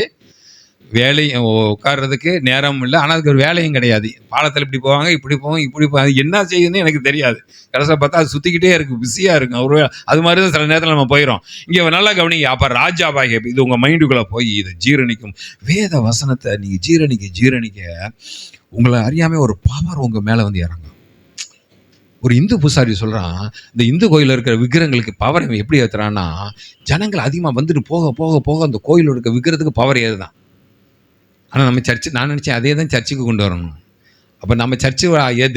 வேலை உட்கார்றதுக்கு நேரமும் இல்லை, ஆனால் அதுக்கு ஒரு வேலையும் கிடையாது. பாலத்தில் இப்படி போவாங்க, இப்படி போவாங்க, இப்படி போவாங்க. என்ன செய்யுதுன்னு எனக்கு தெரியாது. கடைசியில் பார்த்தா அது சுற்றிக்கிட்டே இருக்குது, பிஸியாக இருக்கும். ஒரு அது மாதிரி தான் சில நேரத்தில் நம்ம போயிடும். இங்கே நல்லா கவனிங்க. அப்போ ராஜாவாகிய இது உங்கள் மைண்டுக்குள்ளே போய் இதை ஜீரணிக்கும். வேத வசனத்தை நீங்கள் ஜீரணிக்க உங்களை அறியாமல் ஒரு பவர் உங்கள் மேலே வந்து இறங்கும். ஒரு இந்து பூசாரி சொல்கிறான், இந்த இந்து கோயிலில் இருக்கிற விக்கிரங்களுக்கு பவர் எப்படி ஏற்றுறான்னா, ஜனங்கள் அதிகமாக வந்துட்டு போக போக போக அந்த கோயிலில் இருக்க விக்கிரத்துக்கு பவர் ஏறுதான். ஆனால் நம்ம நான் நினச்சேன் அதே தான் சர்ச்சுக்கு கொண்டு வரணும். அப்போ நம்ம சர்ச்சு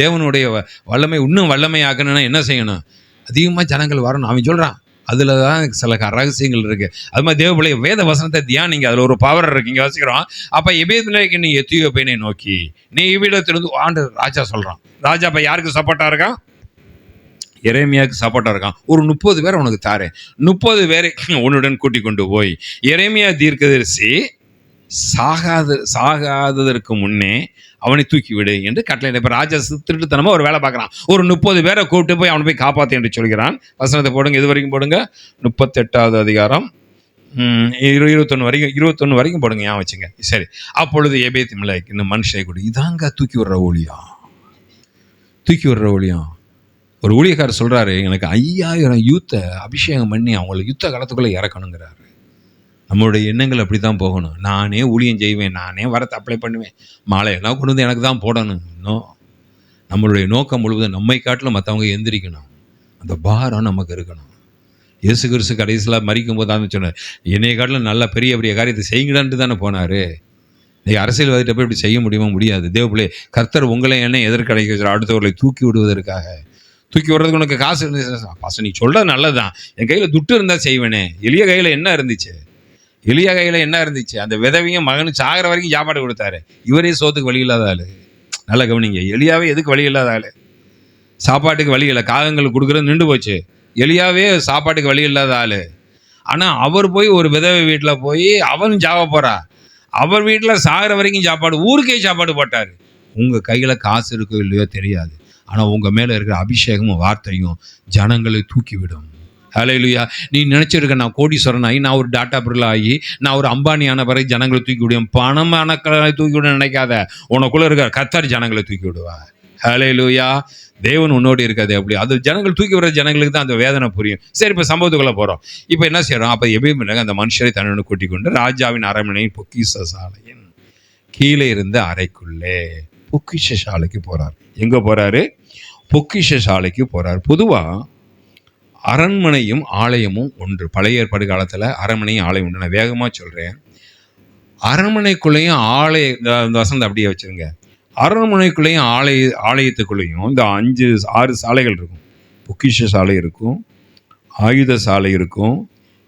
தேவனுடைய வல்லமை இன்னும் வல்லமை ஆக்கணும்னா என்ன செய்யணும்? அதிகமாக ஜனங்கள் வரணும். அவன் சொல்கிறான். அதில் தான் சில ரகசியங்கள் இருக்குது. அது மாதிரி தேவபிள்ளை வேத வசனத்தை தியானிங்க, அதில் ஒரு பவர் இருக்குது. இங்கே வச்சுக்கிறோம். அப்போ எபேத்லேக்கு நீ எத்தியோப்பியனை நோக்கி, நீ இவ்விடத்திலிருந்து ஆண்டு ராஜா சொல்கிறான். ராஜா அப்போ யாருக்கு சப்போர்ட்டாக இருக்கான்? எரேமியாவுக்கு சப்போர்ட்டாக இருக்கான். ஒரு 30 பேர் உனக்கு தாரேன், 30 பேரை உன்னுடன் கூட்டி கொண்டு போய் எரேமியா தீர்க்கதரிசி சாகாததற்கு முன்னே அவனை தூக்கி விடு என்று கட்டளை. இப்போ ராஜா திருட்டுத்தனமாக ஒரு வேலை பார்க்குறான். ஒரு 30 பேரை கூப்பிட்டு போய் அவனை போய் காப்பாற்று என்று சொல்கிறான். வசனத்தை போடுங்க, இது வரைக்கும் போடுங்க. 38வது அதிகாரம் 21 வரைக்கும் போடுங்க, ஏன் வச்சுங்க. சரி. அப்பொழுது எபேத்-மெலேக் இந்த மனுஷனை கூட இதாங்க தூக்கி விடுற ஊழியம். ஒரு ஊழியக்காரர் சொல்கிறாரு, எனக்கு 5000 யூத்தை அபிஷேகம் பண்ணி அவங்களை யுத்த காலத்துக்குள்ளே இறக்கணுங்கிறாரு. நம்மளுடைய எண்ணங்கள் அப்படி தான் போகணும். நானே ஊழியம் செய்வேன், நானே வரத்தை அப்ளை பண்ணுவேன், மாலையெல்லாம் கொண்டு வந்து எனக்கு தான் போடணும். இன்னும் நம்மளுடைய நோக்கம் முழுவதும் நம்மை காட்டிலும் மற்றவங்க எந்திரிக்கணும். அந்த பாரம் நமக்கு இருக்கணும். இயேசு கிறிஸ்து கடைசியில் மறிக்கும் போது தான் சொன்னார், என்னை காட்டிலும் நல்ல பெரிய பெரிய காரியத்தை செய்யுங்கடான்ட்டு தானே போனார். நீங்கள் அரசியல்வாதிட்ட போய் இப்படி செய்ய முடியாது. தேவப்பிள்ளை, கர்த்தர் உங்களை என்ன எதிர்கடைக்க வச்சார்? அடுத்தவர்களை தூக்கி விடுவதற்காக. தூக்கி விடுறதுக்கு உனக்கு காசு இருந்துச்சு பாச, நீ சொல்கிறது நல்லது தான். என் கையில் துட்டு இருந்தால் செய்வேனே. எளிய கையில் என்ன இருந்துச்சு? அந்த விதவையும் மகனும் சாகிற வரைக்கும் சாப்பாடு கொடுத்தாரு. இவரே சோத்துக்கு வழி இல்லாத ஆள். நல்லா கவனிங்க, எலியாவே எதுக்கு வழி இல்லாத ஆள்? சாப்பாட்டுக்கு வழி இல்லை, காகங்களுக்கு கொடுக்குறது நின்று போச்சு. எலியாவே சாப்பாட்டுக்கு வழி இல்லாத ஆள். ஆனால் அவர் போய் ஒரு விதவை வீட்டில் போய் அவனும் சாவ போகிறா. அவர் வீட்டில் சாகிற வரைக்கும் சாப்பாடு, ஊருக்கே சாப்பாடு போட்டார். உங்கள் கையில் காசு இருக்கோ இல்லையோ தெரியாது, ஆனால் உங்கள் மேலே இருக்கிற அபிஷேகமும் வார்த்தையும் ஜனங்களை தூக்கிவிடும். ஹல்லேலூயா. நீ நினச்சிருக்க, நான் கோடீஸ்வரன் ஆகி, நான் ஒரு டாட்டா பிரில் ஆகி, நான் ஒரு அம்பானியான பிறகு ஜனங்களை தூக்கி விடுவேன். பணமான தூக்கி விட நினைக்காத. உனக்குள்ளே இருக்கிற கர்த்தர் ஜனங்களை தூக்கி விடுவா. ஹல்லேலூயா. தேவன் உன்னோடு இருக்காது. அப்படி அது ஜனங்கள் தூக்கி விடுற ஜனங்களுக்கு தான் அந்த வேதனை புரியும். சரி, இப்போ சம்பவத்துக்குள்ளே போகிறோம். இப்போ என்ன செய்கிறோம்? அப்போ எபேத்-மெலேக் அந்த மனுஷரை தன்னுடன் கூட்டிக் கொண்டு ராஜாவின் அரண்மனையின் பொக்கிஷ சாலையின் கீழே இருந்த அறைக்குள்ளே பொக்கிஷ சாலைக்கு போகிறார். எங்கே போகிறாரு? பொக்கிஷ சாலைக்கு போகிறார். பொதுவாக அரண்மனையும் ஆலயமும் ஒன்று. பழைய ஏற்பாடு காலத்தில் அரண்மனையும் ஆலயம் உண்டு. நான் வேகமாக சொல்கிறேன். அரண்மனைக்குள்ளேயும் வசந்த அப்படியே வச்சுருங்க. அரண்மனைக்குள்ளேயும் ஆலயத்துக்குள்ளேயும் இந்த 5-6 சாலைகள் இருக்கும். பொக்கிஷ சாலை இருக்கும், ஆயுத சாலை இருக்கும்,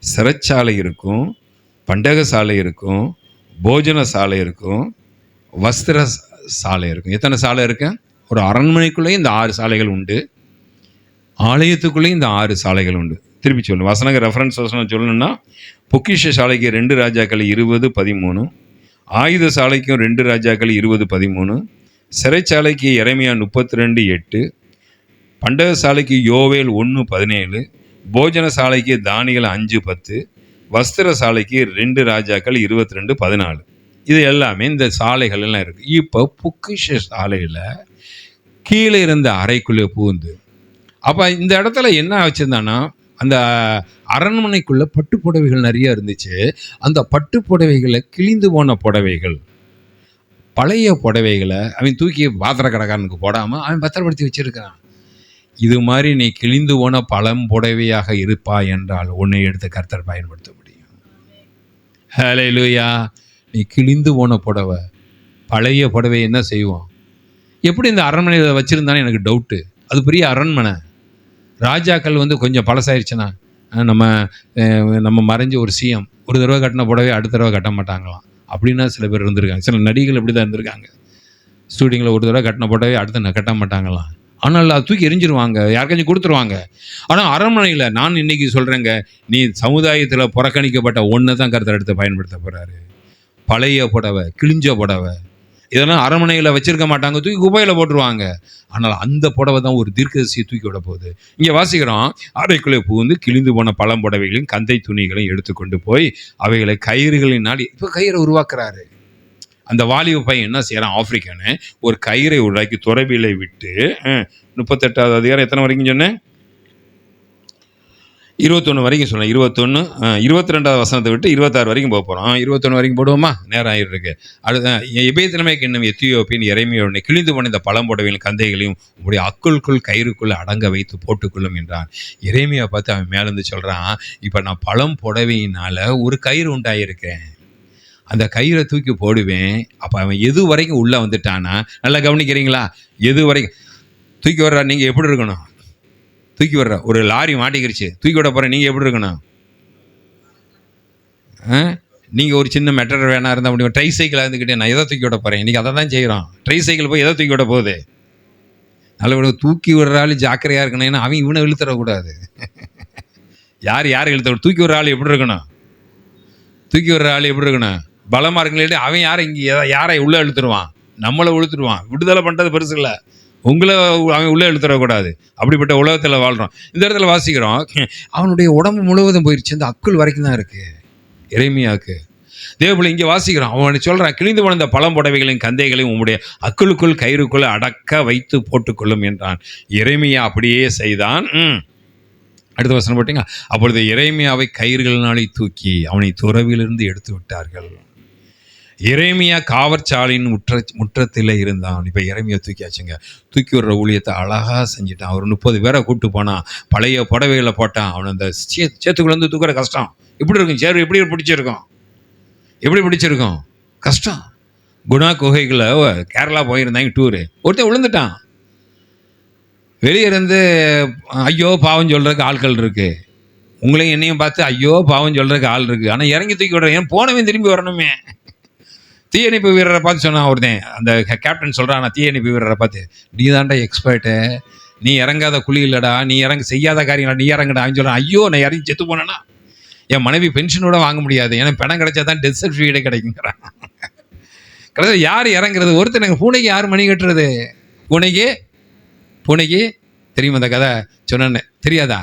சிறைச்சாலை இருக்கும், பண்டக சாலை இருக்கும், போஜன சாலை இருக்கும், வஸ்திர சாலை இருக்கும். எத்தனை சாலை இருக்கு? ஒரு அரண்மனைக்குள்ளேயும் இந்த 6 சாலைகள் உண்டு. ஆலயத்துக்குள்ளேயும் இந்த 6 சாலைகள் உண்டு. திருப்பி சொல்லணும், வசனங்க ரெஃபரன்ஸ் வசனம் சொல்லணும்னா, பொக்கிஷ சாலைக்கு 2 ராஜாக்கள் 20:13, ஆயுத சாலைக்கும் 2 ராஜாக்கள் 20:13, சிறைச்சாலைக்கு எரேமியா 32:8, பண்டக சாலைக்கு யோவேல் 1:17, போஜன சாலைக்கு தானியேல் 5:10, வஸ்திர சாலைக்கு 2 ராஜாக்கள் 22:14. இது எல்லாமே இந்த சாலைகள் எல்லாம் இருக்குது. இப்போ பொக்கிஷ சாலையில் கீழே இருந்த அறைக்குள்ளே பூந்து, அப்போ இந்த இடத்துல என்ன வச்சுருந்தான்னா, அந்த அரண்மனைக்குள்ளே பட்டு புடவைகள் நிறைய இருந்துச்சு. அந்த பட்டு புடவைகளை கிழிந்து போன புடவைகள், பழைய புடவைகளை அவன் தூக்கி பாத்திர கடைக்காரனுக்கு போடாமல் அவன் பத்திரப்படுத்தி வச்சிருக்கிறான். இது மாதிரி நீ கிழிந்து போன பழம் புடவையாக இருப்பாய் என்றால் உன்னை எடுத்து கர்த்தர் பயன்படுத்த முடியும். ஹல்லேலூயா. நீ கிழிந்து போன புடவை, பழைய புடவை என்ன செய்வோம்? எப்படி இந்த அரண்மனையில் வச்சுருந்தானே எனக்கு டவுட்டு. அது பெரிய அரண்மனை. ராஜாக்கள் கொஞ்சம் பழசாயிருச்சுன்னா, நம்ம மறைஞ்ச ஒரு சிஎம் ஒரு தடவை கட்டின புடவை அடுத்த தடவை கட்ட மாட்டாங்களாம். அப்படின்னா சில பேர் இருந்திருக்காங்க. சில நடிகைகள் இப்படி தான் இருந்திருக்காங்க. ஸ்டூடியோவில் ஒரு தடவை கட்டின புடவை அடுத்த கட்ட மாட்டாங்களாம். ஆனால் அது தூக்கி எரிஞ்சிருவாங்க, யாருக்காச்சும் கொடுத்துருவாங்க. ஆனால் அரண்மனையில் நான் இன்னைக்கு சொல்கிறேங்க, நீ சமுதாயத்தில் புறக்கணிக்கப்பட்ட ஒன்றை தான் கருத்தை எடுத்து பயன்படுத்த போகிறாரு. பழைய புடவை, கிழிஞ்ச புடவை, இதெல்லாம் அரண்மனையில் வச்சிருக்க மாட்டாங்க, தூக்கி குப்பையில் போட்டுருவாங்க. ஆனால் அந்த புடவை தான் ஒரு தீர்க்கதரிசியை தூக்கி விட போகுது. இங்கே வாசிக்கிறோம், அறைக்குள்ளே புகுந்து கிழிந்து போன பழம் புடவைகளையும் கந்தை துணிகளையும் எடுத்துக்கொண்டு போய் அவைகளை கயிறுகளினால் இப்போ கயிறை உருவாக்குறாரு. அந்த வாலிப பையன் என்ன செய்யறான்? ஆப்பிரிக்கனு ஒரு கயிறை உருவாக்கி துறவிலை விட்டு 38வது அதிகாரம் எத்தனை வரைக்கும் சொன்னேன்? 21 வரைக்கும் சொன்னேன். 22வது வசனத்தை விட்டு 26 வரைக்கும் போக போகிறோம். 21 வரைக்கும் போடுவோமா? நேரம் ஆகிருக்கு. அடுத்த எபேத்-மெலேக் என்னும் எத்தியோப்பியன் எரேமியாவுடனே கிழிந்து போன இந்த பழம்புடவையும் கந்தைகளையும் உங்களுடைய அக்குள்குள் கயிறுக்குள் அடங்க வைத்து போட்டுக்கொள்ளும் என்றான். எரேமியா பார்த்து அவன் மேலேருந்து சொல்கிறான், இப்போ நான் பழம் புடவையினால் ஒரு கயிறு உண்டாயிருக்கேன், அந்த கயிறை தூக்கி போடுவேன். அப்போ அவன் எது வரைக்கும் உள்ளே வந்துட்டானா, நல்லா கவனிக்கிறீங்களா? எது வரைக்கும் தூக்கி வர்றா? நீங்கள் எப்படி இருக்கணும்? தூக்கி வர்ற ஒரு லாரி மாட்டிக்கிருச்சு, தூக்கி விட போகிறேன், நீங்கள் எப்படி இருக்கணும்? நீங்கள் ஒரு சின்ன மெட்டர் வேணா இருந்தால் முடியும். ட்ரை சைக்கிளாக இருந்துக்கிட்டே நான் எதை தூக்கி விட போகிறேன்? இன்றைக்கி அதை தான் செய்கிறோம். ட்ரை சைக்கிள் போய் எதை தூக்கி விட போகுது? நல்ல தூக்கி விடுறாள் ஜாக்கிரதையாக இருக்கணும். ஏன்னா அவன் இவனை இழுத்துடக்கூடாது. யார் இழுத்த? தூக்கி விடுற ஆள் எப்படி இருக்கணும்? தூக்கி விடுற ஆள் எப்படி இருக்கணும்? பலமாக இருக்குன்னு அவன் யாரை உள்ளே இழுத்துருவான்? நம்மளை உளுத்துடுவான். விடுதலை பண்ணுறது பெருசு இல்லை, உங்களை அவன் உள்ளே இழுத்துடக்கூடாது. அப்படிப்பட்ட உலகத்தில் வாழ்கிறோம். இந்த இடத்துல வாசிக்கிறோம், அவனுடைய உடம்பு முழுவதும் போயிடுச்சு, இந்த அக்குள் வரைக்கும் தான் இருக்குது எரேமியாவுக்கு. தேவபிள்ளை இங்கே வாசிக்கிறோம், அவனை சொல்கிறான், கிழிந்து வளர்ந்த பழம்புடவைகளையும் கந்தைகளையும் உம்முடைய அக்குளுக்குள் கயிறுக்குள் அடக்க வைத்து போட்டுக்கொள்ளும் என்றான். எரேமியா அப்படியே செய்தான். அடுத்த வசனம் போட்டீங்க. அப்பொழுது எரேமியாவை கயிறுகளினாலே தூக்கி அவனை துறவிலிருந்து எடுத்து விட்டார்கள். எரேமியா காவற்சாலையின் முற்றத்தில் இருந்தான். இப்போ எரேமியா தூக்கியாச்சுங்க. தூக்கி விடுற ஊழியத்தை அழகாக செஞ்சுட்டான். ஒரு 30 பேரை கூப்பிட்டு போனான். பழைய புடவைகளை போட்டான். அவன் அந்த சேத்துக்குள்ளேருந்து தூக்குற கஷ்டம் இப்படி இருக்கும். சேர்வு எப்படி பிடிச்சிருக்கும் கஷ்டம். குணா குகைகளை கேரளா போயிருந்தாங்க டூரு, ஒருத்தன் விழுந்துட்டான். வெளியே இருந்து ஐயோ பாவம் சொல்கிறதுக்கு ஆட்கள் இருக்குது, உங்களையும் என்னையும் பார்த்து ஐயோ பாவம் சொல்கிறதுக்கு ஆள் இருக்குது. ஆனால் இறங்கி தூக்கி விடுறேன், ஏன் போனவன் திரும்பி வரணுமே. தீயணைப்பு வீரரை பார்த்து சொன்னான் ஒருத்தன், அந்த கேப்டன் சொல்கிறான், நான் தீயணைப்பு வீரரை பார்த்து, நீ தாண்டா எக்ஸ்பர்ட்டு, நீ இறங்காத குழி இல்லைடா, நீ செய்யாத காரியங்களா, நீ இறங்கடா. அவன் சொல்கிறான், ஐயோ நான் இறங்கி செத்து போனேன்னா என் மனைவி பென்ஷனோட வாங்க முடியாது, ஏன்னா பணம் கிடைச்சா தான் டெத் சர்டிஃபிகேட்டே கிடைக்குங்கிறான். கிடையாது யார் இறங்குறது? ஒருத்தர் பூனைக்கு யார் மணி கட்டுறது? பூனைக்கு தெரியுமா அந்த கதை சொன்னேன்னு தெரியாதா?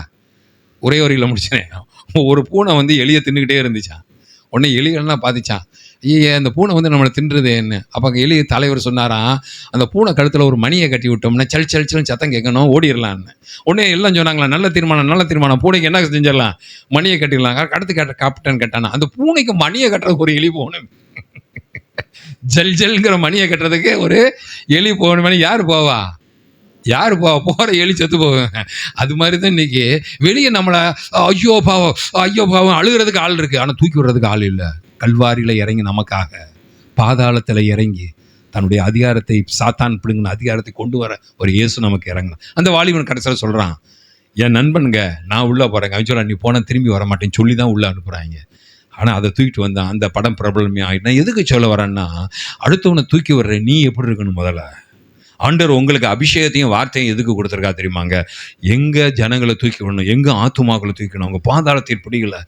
ஒரே இல்லை முடிச்சேன். ஒரு பூனை எலியை தின்னுக்கிட்டே இருந்துச்சான். உடனே எலிகள்லாம் பார்த்துச்சான், ஐயே அந்த பூனை நம்மளை தின்றுது என்ன. அப்போ அங்கே எலி தலைவர் சொன்னாராம், அந்த பூனை கழுத்தில் ஒரு மணியை கட்டி விட்டோம்னா சல் சத்தம் கேட்கணும், ஓடிடலான்னு. உடனே எல்லாம் சொன்னாங்களா, நல்ல தீர்மானம், பூனைக்கு என்ன செஞ்சிடலாம், மணியை கட்டிடலாம். அடுத்து கேப்டன் கேட்டானா, அந்த பூனைக்கு மணியை கட்டுறதுக்கு ஒரு எலி போகணும், ஜல்ங்கிற மணியை கட்டுறதுக்கு ஒரு எலி போகணும். யார் போவா? போகிற எலி செத்து போவேன். அது மாதிரி தான் இன்னைக்கு வெளியே நம்மளை ஐயோ பாவம் அழுகிறதுக்கு ஆள் இருக்குது, ஆனால் தூக்கி விடுறதுக்கு ஆள் இல்லை. கல்வாரியில் இறங்கி நமக்காக பாதாளத்தில் இறங்கி தன்னுடைய அதிகாரத்தை, சாத்தான் பிடுங்கின அதிகாரத்தை கொண்டு வர ஒரு இயேசு நமக்கு இறங்கணும். அந்த வாலிபன் கடைசியில் சொல்கிறான், என் நண்பனுங்க நான் உள்ளே போகிறேங்க. அவன் சொல்ல, நீ போனால் திரும்பி வர மாட்டேன்னு சொல்லி தான் உள்ளே அனுப்புகிறாங்க. ஆனால் அதை தூக்கிட்டு வந்தான். அந்த படம் பிரபலமே ஆகிட்டு. எதுக்கு சொல்ல வரேன்னா, அடுத்தவனை தூக்கி வர்ற நீ எப்படி இருக்கணும்? முதல்ல ஆண்டவர் உங்களுக்கு அபிஷேகத்தையும் வார்த்தையும் எதுக்கு கொடுத்துருக்கா தெரியுமாங்க? எங்கே ஜனங்களை தூக்கி விடணும், எங்கே ஆத்துமாக்களை தூக்கணும். அவங்க பாதாளத்தின் பிடிகளை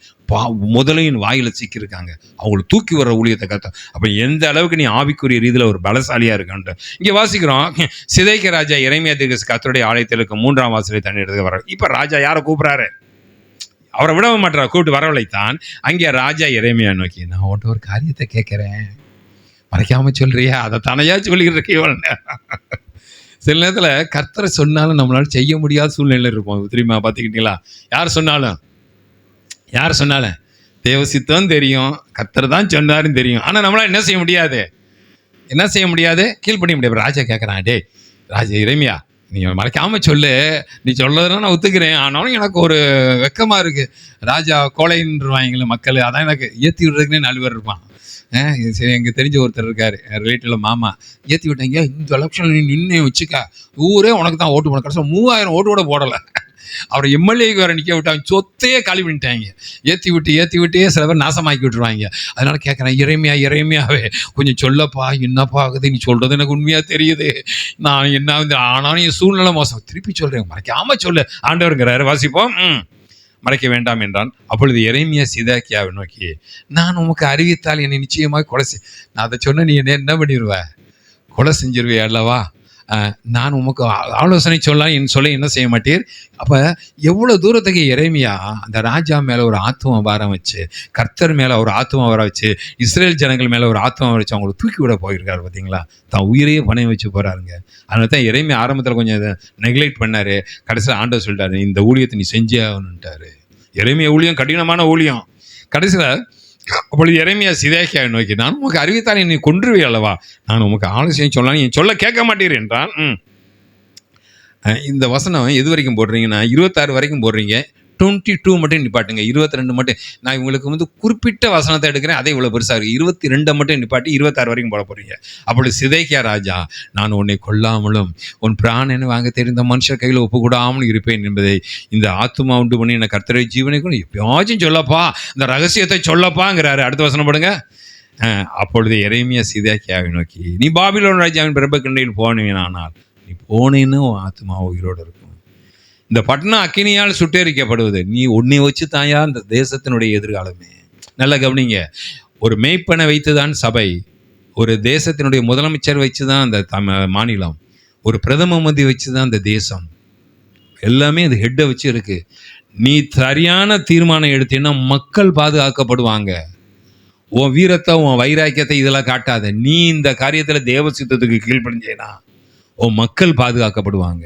முதலையின் வாயில் சிக்கியிருக்காங்க, அவங்களை தூக்கி வர்ற ஊழியத்தை கற்று. அப்போ எந்த அளவுக்கு நீ ஆவிக்குரிய ரீதியில் ஒரு பலசாலியாக இருக்கான்ட்டு இங்கே வாசிக்கிறோம். சிதைக்க ராஜா எரேமியா தீர்க்கதரிசி கர்த்தருடைய ஆலயத்தில் இருக்க 3ஆம் வாசலை தண்ணி எடுத்து வர. இப்போ ராஜா யாரை கூப்பிட்றாரு? அவரை விட மாட்டார், கூப்பிட்டு வரவழைத்தான். அங்கே ராஜா எரேமியா நோக்கி, நான் உன்ட்ட ஒரு காரியத்தை கேட்குறேன், மறைக்காம சொல்றியா? அதை தானையா சொல்லிக்கிட்டு இருக்கேன். சில நேரத்தில் கர்த்தரை சொன்னாலும் நம்மளால செய்ய முடியாத சூழ்நிலையில் இருப்போம் தெரியுமா? பார்த்துக்கிட்டீங்களா? யார் சொன்னாலும் தேவ சித்தம் தெரியும், கர்த்தர் தான் சொன்னாருன்னு தெரியும், ஆனால் நம்மளால் என்ன செய்ய முடியாது, கீழ்ப்படிய முடியாது. ராஜா கேட்குறான், டே ராஜா எரேமியா, நீ மறைக்காமல் சொல்லு, நீ சொல்றதுனா நான் ஒத்துக்கிறேன், ஆனாலும் எனக்கு ஒரு வெக்கமாக இருக்குது. ராஜா கோழைன்றுவாங்களே மக்கள், அதான் எனக்கு ஏற்றி விடுறதுக்குன்னே 4 பேர் இருப்பான். சரி, எங்கள் தெரிஞ்ச ஒருத்தர் இருக்கார், ரிலேட்டிவ்ல மாமா, ஏற்றி விட்டாங்க. இந்த எலெக்ஷன் நீ நின்று வச்சுக்க, ஊரே உனக்கு தான் ஓட்டு போட. கடைசியில் 3000 ஓட்டு கூட போடலை. அவரை எம்எல்ஏக்கு வேறு நிற்க விட்டாங்க, சொத்தையே காலி பண்ணிட்டாங்க. ஏற்றி விட்டே சில பேர் நாசமாக்கி விட்டுருவாங்க. அதனால கேட்குறேன், இறைமையாவே கொஞ்சம் சொல்லப்பா, என்னப்பா ஆகுது, நீ சொல்கிறது எனக்கு உண்மையாக தெரியுது, நான் என்ன ஆனாலும் என் சூழ்நிலை மோசம், திருப்பி சொல்கிறேன், மறைக்காம சொல்லு ஆண்டவருங்கிறாரு. வாசிப்போம். மறைக்க வேண்டாம் என்றான். அப்பொழுது எரேமியா சிதேக்கியாவை நோக்கி, நான் உமக்கு அறிவித்தால் என்னை நிச்சயமாக நான் அதை சொன்ன நீ என்ன பண்ணிடுவ? கொலை செஞ்சிருவே அல்லவா? நான் உமக்கு ஆலோசனை சொல்ல என்ன செய்ய மாட்டீர்? அப்போ எவ்வளோ தூரத்துக்கு எரேமியா அந்த ராஜா மேலே ஒரு ஆத்துவ பாரம் வச்சு, கர்த்தர் மேலே ஒரு ஆத்துவ பாரம் வச்சு, இஸ்ரேல் ஜனங்கள் மேலே ஒரு ஆத்துவ வச்சு அவங்களை தூக்கி விட போயிருக்காரு. பார்த்தீங்களா? தான் உயிரையே பணையம் வச்சு போகிறாருங்க. அதனால தான் எரேமியா ஆரம்பத்தில் கொஞ்சம் இதை நெக்லெக்ட் பண்ணார். கடைசியில் ஆண்டவர் சொல்லிட்டாரு, இந்த ஊழியத்தை நீ செஞ்சே ஆகணுன்ட்டாரு. எரேமியா ஊழியம் கடினமான ஊழியம். கடைசியில் அப்பொழுது எரேமியா சிதேக்கியாவை நோக்கி, நான் உமக்கு அறிவித்தால் என்னை கொன்றுவே அல்லவா? நான் உமக்கு ஆலோசனை சொல்லலாம், என் சொல்ல கேட்க மாட்டீர் என்றான். இந்த வசனம் எது வரைக்கும் போடுறீங்கன்னா 26 வரைக்கும் போடுறீங்க. 22 மட்டும் நிப்பாட்டுங்க, 22 மட்டும். நான் இவங்களுக்கு குறிப்பிட்ட வசனத்தை எடுக்கிறேன், அதே இவ்வளோ பெருசாக இருக்குது. 22 மட்டும் நிப்பாட்டி 26 வரைக்கும் போட போகிறீங்க. அப்படி சிதைக்கியா ராஜா, நான் உன்னை கொல்லாமலும் உன் பிராணனை வாங்க தெரிந்த மனுஷர் கையில் ஒப்புக்கூடாமலும் இருப்பேன் என்பதை இந்த ஆத்துமா உண்டு பண்ணி என்னை கர்த்தரை ஜீவனை கூட எப்பயாச்சும் சொல்லப்பா, இந்த ரகசியத்தை சொல்லப்பாங்கிறாரு. அடுத்த வசனம் போடுங்க. அப்பொழுது எரேமியா சிதேக்கியாவை நோக்கி, நீ பாபிலோன் ராஜாவின் பிரபக்கண்டையில் போனேனானால் நீ போனேன்னு ஆத்துமா உயிரோடு இருக்கும். இந்த பட்டணம் அக்கினியால் சுட்டெரிக்கப்படுவது நீ உன்னை வச்சு தாயா இந்த தேசத்தினுடைய எதிர்காலமே. நல்லா கவனிங்க, ஒரு மேய்ப்பனை வைத்துதான் சபை ஒரு தேசத்தினுடைய முதலமைச்சர் வச்சு தான் அந்த மாநிலம், ஒரு பிரதம மந்திரி வச்சு தான் அந்த தேசம், எல்லாமே அந்த ஹெட்டை வச்சு இருக்கு. நீ சரியான தீர்மானம் எடுத்தீங்கன்னா மக்கள் பாதுகாக்கப்படுவாங்க. உன் வீரத்தை, உன் வைராக்கியத்தை இதெல்லாம் காட்டாத. நீ இந்த காரியத்தில் தேவ சித்தத்துக்கு கீழ்ப்படிஞ்சேனா உன் மக்கள் பாதுகாக்கப்படுவாங்க.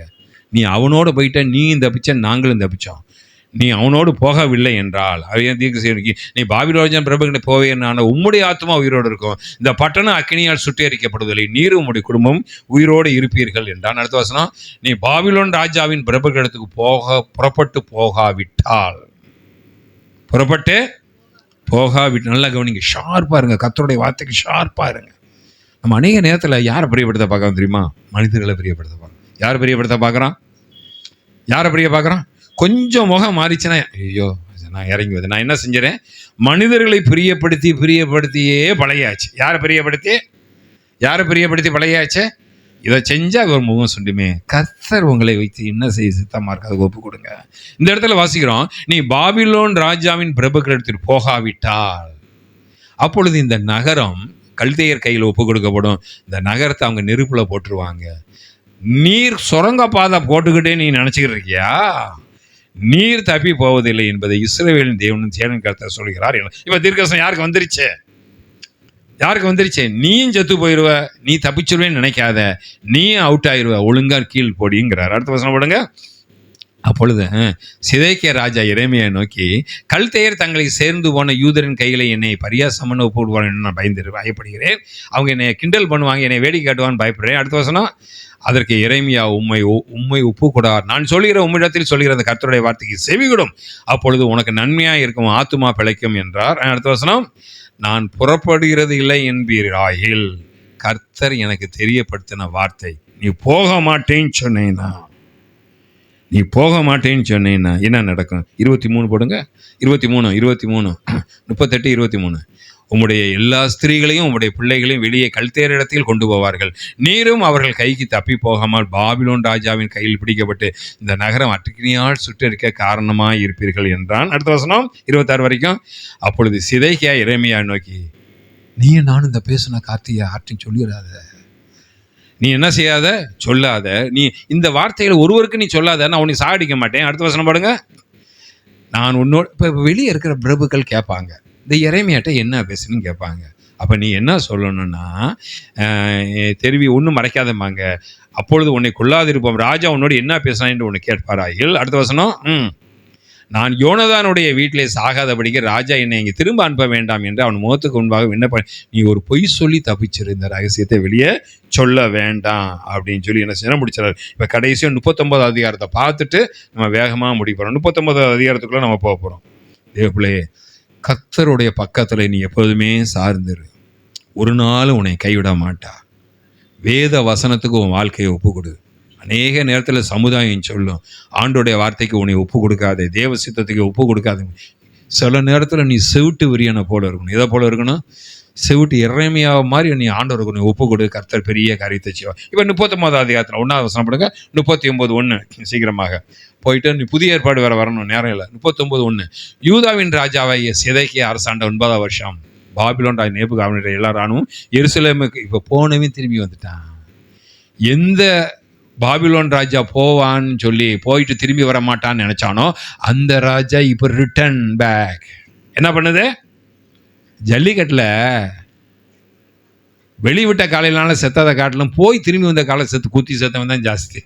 நீ அவனோட போயிட்ட, நீ தப்பிச்ச, நாங்களும் தப்பிச்சோம். நீ அவனோடு போகவில்லை என்றால் நீ பாபிலோன் பிரபுகிட்ட போவேன்னா உம்முடைய ஆத்மா உயிரோடு இருக்கும், இந்த பட்டணம் அக்கினியால் சுட்டெரிக்கப்படுவதில்லை, நீரும் உம்முடைய குடும்பம் உயிரோடு இருப்பீர்கள் என்றான். அடுத்த வசனம், நீ பாபிலோன் ராஜாவின் பிரபுகளிடத்துக்கு புறப்பட்டு போகாவிட்டால், நல்லா கவனிங்க, ஷார்ப்பாக இருங்க, கர்த்தருடைய வார்த்தைக்கு ஷார்ப்பாக இருங்க. நம்ம அநேக நேரத்தில் யாரை பிரியப்படுத்த பார்க்குறோம் தெரியுமா? மனிதர்களை பிரியப்படுத்த பார்க்குறோம். யாரை பிரியப்படுத்த பார்க்குறான்? கொஞ்சம் முகம் மாறிச்சுன்னா, ஐயோ நான் இறங்கி வந்து நான் என்ன செஞ்சுறேன்? மனிதர்களை பிரியப்படுத்தியே பழகியாச்சு. யாரை பிரியப்படுத்தி பழகியாச்சு? இதை செஞ்சால் ஒரு முகம் சுண்டுமே. கர்த்தர் உங்களை வைத்து என்ன செய்ய சித்தமாக இருக்காது, ஒப்பு கொடுங்க. இந்த இடத்துல வாசிக்கிறோம், நீ பாபிலோன் ராஜாவின் பிரபுக்களிடத்தில் போகாவிட்டால் அப்பொழுது இந்த நகரம் கல்தேயர் கையில் ஒப்பு கொடுக்கப்படும். இந்த நகரத்தை அவங்க நெருப்பில் போட்டுருவாங்க. நீர் சுரங்க பாதை போட்டுக்கிட்டே நீ நினச்சிக்கிட்டு இருக்கியா? நீர் தப்பி போவதில்லை என்பதை இஸ்ரவேலின் தேவனும் சேனன் கர்த்தர் சொல்கிறார். இப்போ தீர்க்கதரிசனம் யாருக்கு வந்துருச்சு? நீயும் செத்து போயிடுவ, நீ தப்பிச்சிருவேன்னு நினைக்காத, நீயும் அவுட் ஆயிடுவ, ஒழுங்கா கீழ் போடிங்கிறார். அடுத்த வசனம் போடுங்க. அப்பொழுது சிதேக்கியா ராஜா எரேமியா நோக்கி, கல்தேயர் தங்களை சேர்ந்து போன யூதரின் கைகளை என்னை பரியாசம் பண்ண ஒப்பு விடுவான்னு நான் பயப்படுகிறேன். அவங்க என்னை கிண்டல் பண்ணுவாங்க, என்னை வேடிக்கை காட்டுவான்னு பயப்படுறேன். அடுத்த வசனம், அதற்கு எரேமியா உம்மை ஒப்பு கொடார், நான் சொல்லுகிற உம்மிடத்தில் சொல்லுகிற அந்த கர்த்தருடைய வார்த்தைக்கு செவிகொடும், அப்பொழுது உனக்கு நன்மையாக இருக்கும், ஆத்துமா பிழைக்கும் என்றார். அடுத்த வசனம், நான் புறப்படுகிறது இல்லை என்பீராயில் கர்த்தர் எனக்கு தெரியப்படுத்தின வார்த்தை, நீ போக மாட்டேன்னு சொன்னேன்னா என்ன நடக்கும்? 23 போடுங்க. 23 38 23. உம்முடைய எல்லா ஸ்திரீகளையும் உம்முடைய பிள்ளைகளையும் வெளியே கல்தேயரிடத்தில் கொண்டு போவார்கள், நீரும் அவர்கள் கைக்கு தப்பி போகாமல் பாபிலோன் ராஜாவின் கையில் பிடிக்கப்பட்டு இந்த நகரம் அக்கினியால் சுட்டெரிக்க காரணமாக இருப்பீர்கள் என்றான். அடுத்த வசனம் 26 வரைக்கும். அப்பொழுது சிதேக்கியா எரேமியா நோக்கி, நீ நானும் இந்த பேசுன கார்த்திகை ஆற்றின்னு சொல்லிடாத, நீ என்ன செய்யாத, சொல்லாத, நீ இந்த வார்த்தைகளை ஒருவருக்கு நீ சொல்லாத, நான் உன்னை சாகடிக்க மாட்டேன். அடுத்த வசனம் பாடுங்க. நான் உன்னோட இப்போ வெளியே இருக்கிற பிரபுக்கள் கேட்பாங்க, இந்த எரேமியாட்ட என்ன பேசுன்னு கேட்பாங்க. அப்போ நீ என்ன சொல்லணும்னா, தெரிவி ஒன்றும் மறைக்காதம்பாங்க. அப்பொழுது உன்னை கொள்ளாதிருப்போம், ராஜா உன்னோடு என்ன பேசினான் என்று உன்னை கேட்பாராயில். அடுத்த வசனம், நான் யோனதானுடைய வீட்டிலே சாகாதபடிக்கு ராஜா என்னை இங்கே திரும்ப அனுப்ப வேண்டாம் என்று அவன் முகத்துக்கு முன்பாக விண்ணப்ப, நீ ஒரு பொய் சொல்லி தப்பிச்சிரு, இந்த ரகசியத்தை வெளியே சொல்ல வேண்டாம் அப்படின்னு சொல்லி என்ன செய்ய முடிச்சார். இப்போ கடைசியாக 39 அதிகாரத்தை பார்த்துட்டு நம்ம வேகமாக முடிப்போம். 39 அதிகாரத்துக்குள்ளே நம்ம போக போகிறோம். தேவப்பிள்ளையே, கர்த்தருடைய பக்கத்தில் நீ எப்போதுமே சார்ந்துரு, ஒரு நாள் உன்னை கைவிட மாட்டா. வேத வசனத்துக்கு உன் வாழ்க்கையை ஒப்பு கொடு. அநேக நேரத்தில் சமுதாயம் சொல்லும், ஆண்டோடைய வார்த்தைக்கு உன்னை ஒப்பு கொடுக்காது, தேவ சித்தத்துக்கு ஒப்பு கொடுக்காது. சில நேரத்தில் நீ செவிட்டு விரியனை போல இருக்கணும். எதை போல இருக்கணும்? செவிட்டு எரேமியா மாதிரி நீ ஆண்டவருக்கு உன்னை ஒப்பு கொடு, கர்த்தர் பெரிய காரியத்தை செய்வார். இப்போ 39 அதிகாரத்தில் 1வது வசனம் படுங்க. 39:1 சீக்கிரமாக போயிட்டு, நீ புதிய ஏற்பாடு வரணும், நேரம் இல்லை. 39:1, யூதாவின் ராஜாவாகிய சிதேக்கியா அரசாண்ட 9ஆம் வருஷம் பாபிலோன் ராஜா நேபுகாத்நேச்சர் எல்லா ராணுவம் எருசலேமுக்கு இப்போ போனவே திரும்பி வந்துட்டான். எந்த பாபிலோன் ராஜா போவான்னு சொல்லி போயிட்டு திரும்பி வர மாட்டான்னு நினைச்சானோ அந்த ராஜா இப்போ ரிட்டர்ன் பேக். என்ன பண்ணுது? ஜல்லிக்கட்டில் வெளிவிட்ட காலையினால செத்ததை காட்டிலும் போய் திரும்பி வந்த காலை குத்தி செத்தவன் தான் ஜாஸ்தி.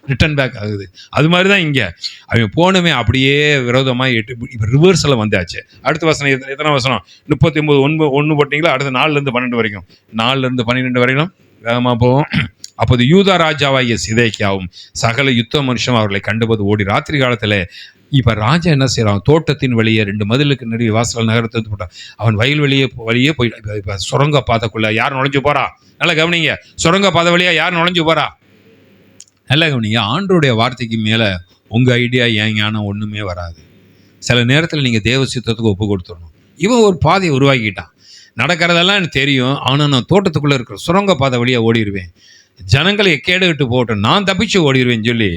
ரிட்டர்ன் பேக் ஆகுது. அது மாதிரி தான் இங்கே அவன் போனவே அப்படியே விரோதமாக இப்போ ரிவர்ஸில் வந்தாச்சு. அடுத்த வசனம் எத்தனை வசனம்? 39:1 போட்டிங்களா? அடுத்த 4லேருந்து 12 வரைக்கும், 4லேருந்து 12 வரைக்கும் வேகமாக போவோம். அப்போது யூதா ராஜாவாகிய சிதேக்கியாவும் சகல யுத்த மனுஷன் அவர்களை கண்டுபோது ஓடி ராத்திரி காலத்தில். இப்போ ராஜா என்ன செய்கிறான்? தோட்டத்தின் வழியே 2 மதிலுக்கு நடுவே வாசல் நகரத்தை போட்டான். அவன் வயல் வழியே போய் இப்போ சுரங்க பாதைக்குள்ளே யார் நுழைஞ்சு போகிறா? நல்லா கவனிங்க. சுரங்க பாதை வழியாக யார் நுழைஞ்சு போகிறா? நல்லா கவனிங்க. ஆண்டோடைய வார்த்தைக்கு மேலே உங்கள் ஐடியா ஏன் ஞானம் ஒன்றுமே வராது. சில நேரத்தில் நீங்கள் தேவ சித்தத்துக்கு ஒப்பு கொடுத்துடணும். இவன் ஒரு பாதையை உருவாக்கிட்டான், நடக்கிறதெல்லாம் எனக்கு தெரியும், ஆனால் நான் தோட்டத்துக்குள்ளே இருக்கிற சுரங்க பாதை வழியாக ஓடிடுவேன். ஜனங்களை எக்கேடுகிட்டு போகட்டும், நான் தப்பிச்சு ஓடிடுவேன்னு சொல்லி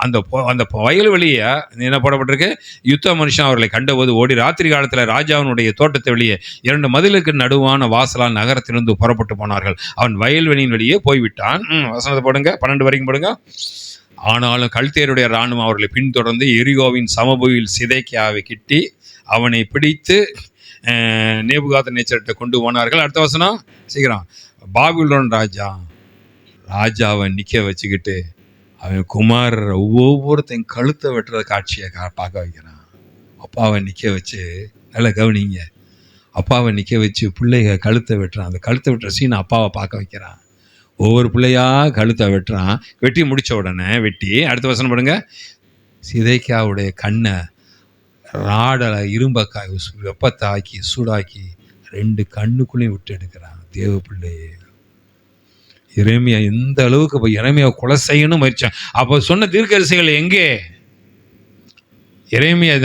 அந்த வயல்வெளியை என்ன போடப்பட்டிருக்கு, யுத்த மனுஷன் அவர்களை கண்டபோது ஓடி ராத்திரி காலத்தில் ராஜாவினுடைய தோட்டத்தை வெளியே 2 மதிலுக்கு நடுவான வாசலால் நகரத்திலிருந்து புறப்பட்டு போனார்கள். அவன் வயல்வெளியின் வெளியே போய்விட்டான். வசனத்தை போடுங்க, 12 வரைக்கும் போடுங்க. ஆனாலும் கல்தேயருடைய இராணுவம் அவர்களை பின்தொடர்ந்து எரிகோவின் சமபூமியில் சிதேக்கியாவை கிட்டி அவனை பிடித்து நேபுகாத்நேச்சர்கிட்ட கொண்டு போனார்கள். அடுத்த வசனம் சீக்கிரம். பாபிலோன் ராஜாவை நிற்க வச்சுக்கிட்டு அவன் குமாரர் ஒவ்வொருத்தையும் கழுத்தை வெட்டுற காட்சியை பார்க்க வைக்கிறான். அப்பாவை நிற்க வச்சு, நல்லா கவனிங்க, அப்பாவை நிற்க வச்சு பிள்ளைக கழுத்தை வெட்டுறான். அந்த கழுத்தை வெட்டுற சீனை அப்பாவை பார்க்க வைக்கிறான். ஒவ்வொரு பிள்ளையா கழுத்தை வெட்டுறான். வெட்டி முடித்த உடனே அடுத்த வசனம் படுங்க. சிதைக்காவுடைய கண்ணை ராடலை இரும்பக்காய் வெப்பத்தாக்கி சூடாக்கி 2 கண்ணுக்குள்ளேயும் விட்டு எடுக்கிறான். தேவ பிள்ளையே, எரேமியா எந்த அளவுக்கு இப்போ எரேமியாவை கொலை செய்யணும் முயற்சிச்சான். அப்போ சொன்ன தீர்க்கதரிசிகள் எங்கே? எரேமியா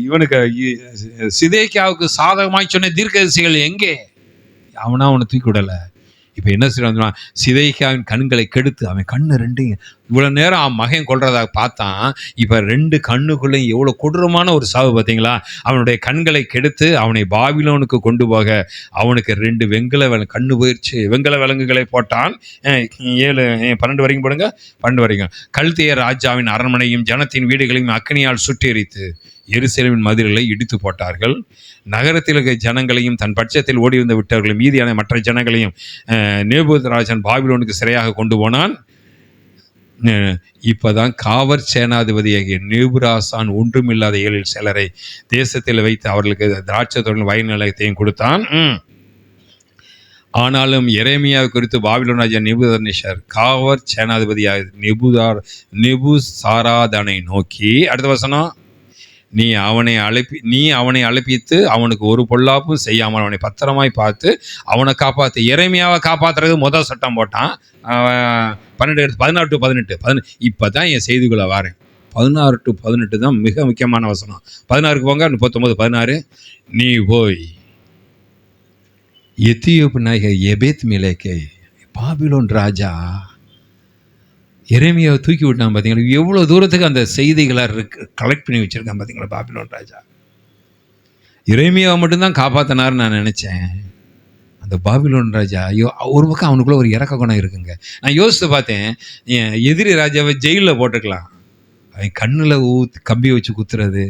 இவனுக்கு சிதேக்கியாவுக்கு சாதகமாய் சொன்ன தீர்க்கதரிசிகள் எங்கே? அவனை தூக்கி விடலை. இப்போ என்ன செய்யறான்? சிதைக்காவின் கண்களை கெடுத்து அவன் கண்ணு 2 இவ்வளோ நேரம் அவன் மகன் கொள்றதாக பார்த்தான். இப்போ 2 கண்ணுக்குள்ளேயும் எவ்வளோ கொடூரமான ஒரு சாவு பார்த்தீங்களா? அவனுடைய கண்களை கெடுத்து அவனை பாபிலோனுக்கு கொண்டு போக அவனுக்கு 2 கண்ணு போயிடுச்சு. வெங்கல விலங்குகளை போட்டான். 12 வரைக்கும் போடுங்க. 12 வரைக்கும். கல்தேயர் ராஜாவின் அரண்மனையும் ஜனத்தின் வீடுகளையும் அக்னியால் சுட்டு எரித்து எருசலேமின் மதில்களை இடித்து போட்டார்கள். நகரத்தில் இருக்க ஜனங்களையும் தன் பட்சத்தில் ஓடி வந்து விட்டவர்களையும் மீதியான மற்ற ஜனங்களையும் நேபுகாத்நேச்சர் பாபிலோனுக்கு சிறையாக கொண்டு போனான். இப்பதான் காவற் சேனாதிபதியாகிய நேபுராசான் ஒன்றுமில்லாத 7 சிலரை தேசத்தில் வைத்து அவர்களுக்கு திராட்சை தோட்டங்களும் வயல் நிலையத்தையும் கொடுத்தான். ஆனாலும் எரேமியா குறித்து பாபிலோன் ராஜா நேபுகாத்நேச்சர் காவற் சேனாதிபதியாக நெபுசாராதானை நோக்கி, அடுத்த வசனம், நீ அவனை அழைப்பித்து அவனுக்கு ஒரு பொல்லாப்பும் செய்யாமல் அவனை பத்திரமாய் பார்த்து அவனை காப்பாற்று. எரேமியாவை காப்பாற்றுறது முதல் சட்டம் போட்டான். 16 to 18. இப்போ தான் என் செய்திக்குள்ளே வரேன். 16 to 18 தான் மிக முக்கியமான வசனம். 16க்கு போங்க. 39, 16. நீ போய் எத்தியோப்பு நாயகர் எபேத் மேலேக்கே, பாபிலோன் ராஜா எரேமியாவை தூக்கி விட்டான். பார்த்தீங்களா எவ்வளோ தூரத்துக்கு அந்த செய்திகளை கலெக்ட் பண்ணி வச்சுருக்கான் பார்த்தீங்களா பாபிலோன் ராஜா. எரேமியாவை மட்டும்தான் காப்பாற்றினார்னு நான் நினச்சேன். அந்த பாபிலோன் ராஜா ஒரு பக்கம் அவனுக்குள்ளே ஒரு இறக்க குணம் இருக்குங்க. நான் யோசித்து பார்த்தேன், எதிரி ராஜாவை ஜெயிலில் போட்டுக்கலாம். அவன் கண்ணில் கம்பி வச்சு குத்துறது,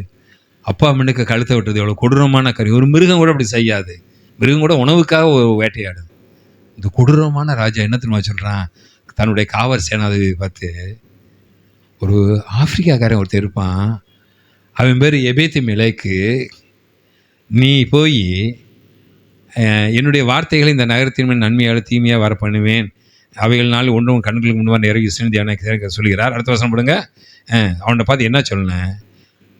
அப்பா அம்மனுக்கு கழுத்தை விட்டுறது எவ்வளோ கொடூரமான கறி. ஒரு மிருகம் கூட அப்படி செய்யாது. மிருகம் கூட உணவுக்காக வேட்டையாடுது. இந்த கொடூரமான ராஜா என்ன தெரியுமா சொல்கிறான்? தன்னுடைய காவல் சேனாதிபதி பார்த்து, ஒரு ஆப்பிரிக்காக்காரன் ஒருத்தர் இருப்பான், அவன் பேர் எபேத் மேலேக்கு, நீ போய் என்னுடைய வார்த்தைகளை இந்த நகரத்தின் மேல் நன்மையாக தீமையாக வர பண்ணுவேன், அவைகள்னால ஒன்றும் கண்களுக்கு முன்பாக நிறைய சொல்கிறார். அடுத்த வசனம் போடுங்க. அவனை பார்த்து என்ன சொன்னேன்?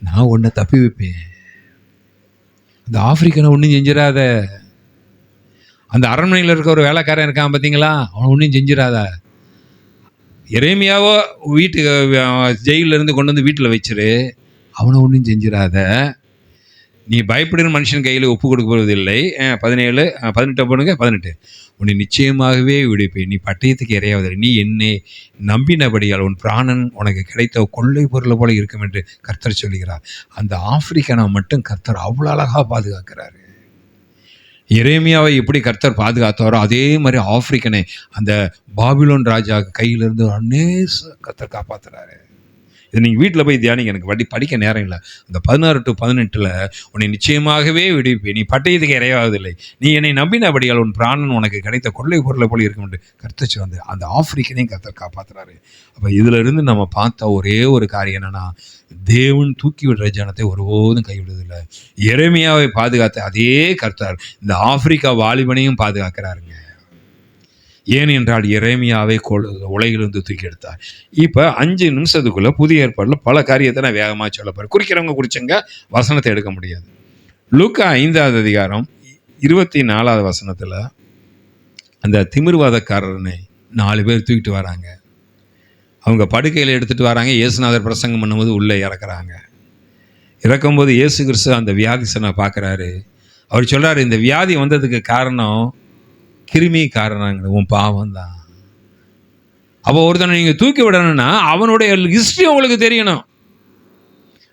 நான் உன்னை தப்பி வைப்பேன், அந்த ஆப்பிரிக்கனை ஒன்றும் செஞ்சிடாத. அந்த அரண்மனையில் இருக்க ஒரு வேலைக்காரன் இருக்கான் பார்த்தீங்களா, அவனை ஒன்றும் செஞ்சிடாத. எரேமியாவோ ஜெயிலிருந்து கொண்டு வந்து வீட்டில் வச்சிரு, அவனை ஒன்றும் செஞ்சிடாத. நீ பயப்படுகிற மனுஷன் கையில் ஒப்பு கொடுக்க போவதில்லை. 17, 18 போடுங்க. 18. உன்னை நிச்சயமாகவே விடுப்பேன், நீ பட்டயத்துக்கு இறையாவதில்லை. நீ என்னை நம்பினபடியால் உன் பிராணன் உனக்கு கிடைத்த கொள்ளை பொருளை போல இருக்கும் என்று கர்த்தர் சொல்கிறார். அந்த ஆப்பிரிக்கனை மட்டும் கர்த்தர் அவ்வளோ அழகாக பாதுகாக்கிறாரு. எரேமியாவை எப்படி கர்த்தர் பாதுகாத்தாரோ அதே மாதிரி ஆப்பிரிக்கனை அந்த பாபிலோன் ராஜா கையிலிருந்து கர்த்தர் காப்பாற்றுறாரு. இது நீங்கள் வீட்டில் போய் தியானிங்க. எனக்கு படிக்க நேரம் இல்லை. அந்த 16 to 18 உன்னை நிச்சயமாகவே விடுவிப்பேன், நீ பட்டயத்துக்கு இறையாவதில்லை. நீ என்னை நம்பினபடியால் உன் பிராணன் உனக்கு கிடைத்த கொள்ளை பொருளை போல இருக்கும் என்று கர்த்தர் வந்து அந்த ஆப்பிரிக்கனையும் கர்த்தர் காப்பாற்றுறாரு. அப்போ இதில் இருந்து நம்ம பார்த்த ஒரே ஒரு காரியம் என்னன்னா, தேவன் தூக்கி விடுற ஜனத்தை ஒருபோதும் கைவிடுவதில்லை. எரேமியாவை பாதுகாத்த அதே கர்த்தர் இந்த ஆப்பிரிக்கா வாலிபனையும் பாதுகாக்கிறாருங்க. ஏன் என்றால் எரேமியாவை உலகிலிருந்து தூக்கி எடுத்தார். இப்போ 5 நிமிஷத்துக்குள்ளே புதிய ஏற்பாடில் பல காரியத்தை நான் வேகமாக சொல்ல போகிறேன். குறிக்கிறவங்க குறிச்சங்க, வசனத்தை எடுக்க முடியாது. லூக்கா 5ஆவது அதிகாரம் 24ஆவது வசனத்தில் அந்த திமிர்வாதக்காரனை 4 பேர் தூக்கிட்டு வராங்க. அவங்க படுக்கையில் எடுத்துகிட்டு வராங்க. இயேசுநாதர் பிரசங்கம் பண்ணும்போது உள்ளே இறக்குறாங்க. இறக்கும்போது இயேசு கிறிஸ்து அந்த வியாதிசனை பார்க்குறாரு. அவர் சொல்கிறார், இந்த வியாதி வந்ததுக்கு காரணம் கிருமி காரணங்க உன் பாவம் தான். அப்போ ஒருத்தனை நீங்கள் தூக்கி விடணும்னா அவனுடைய ஹிஸ்ட்ரி உங்களுக்கு தெரியணும்.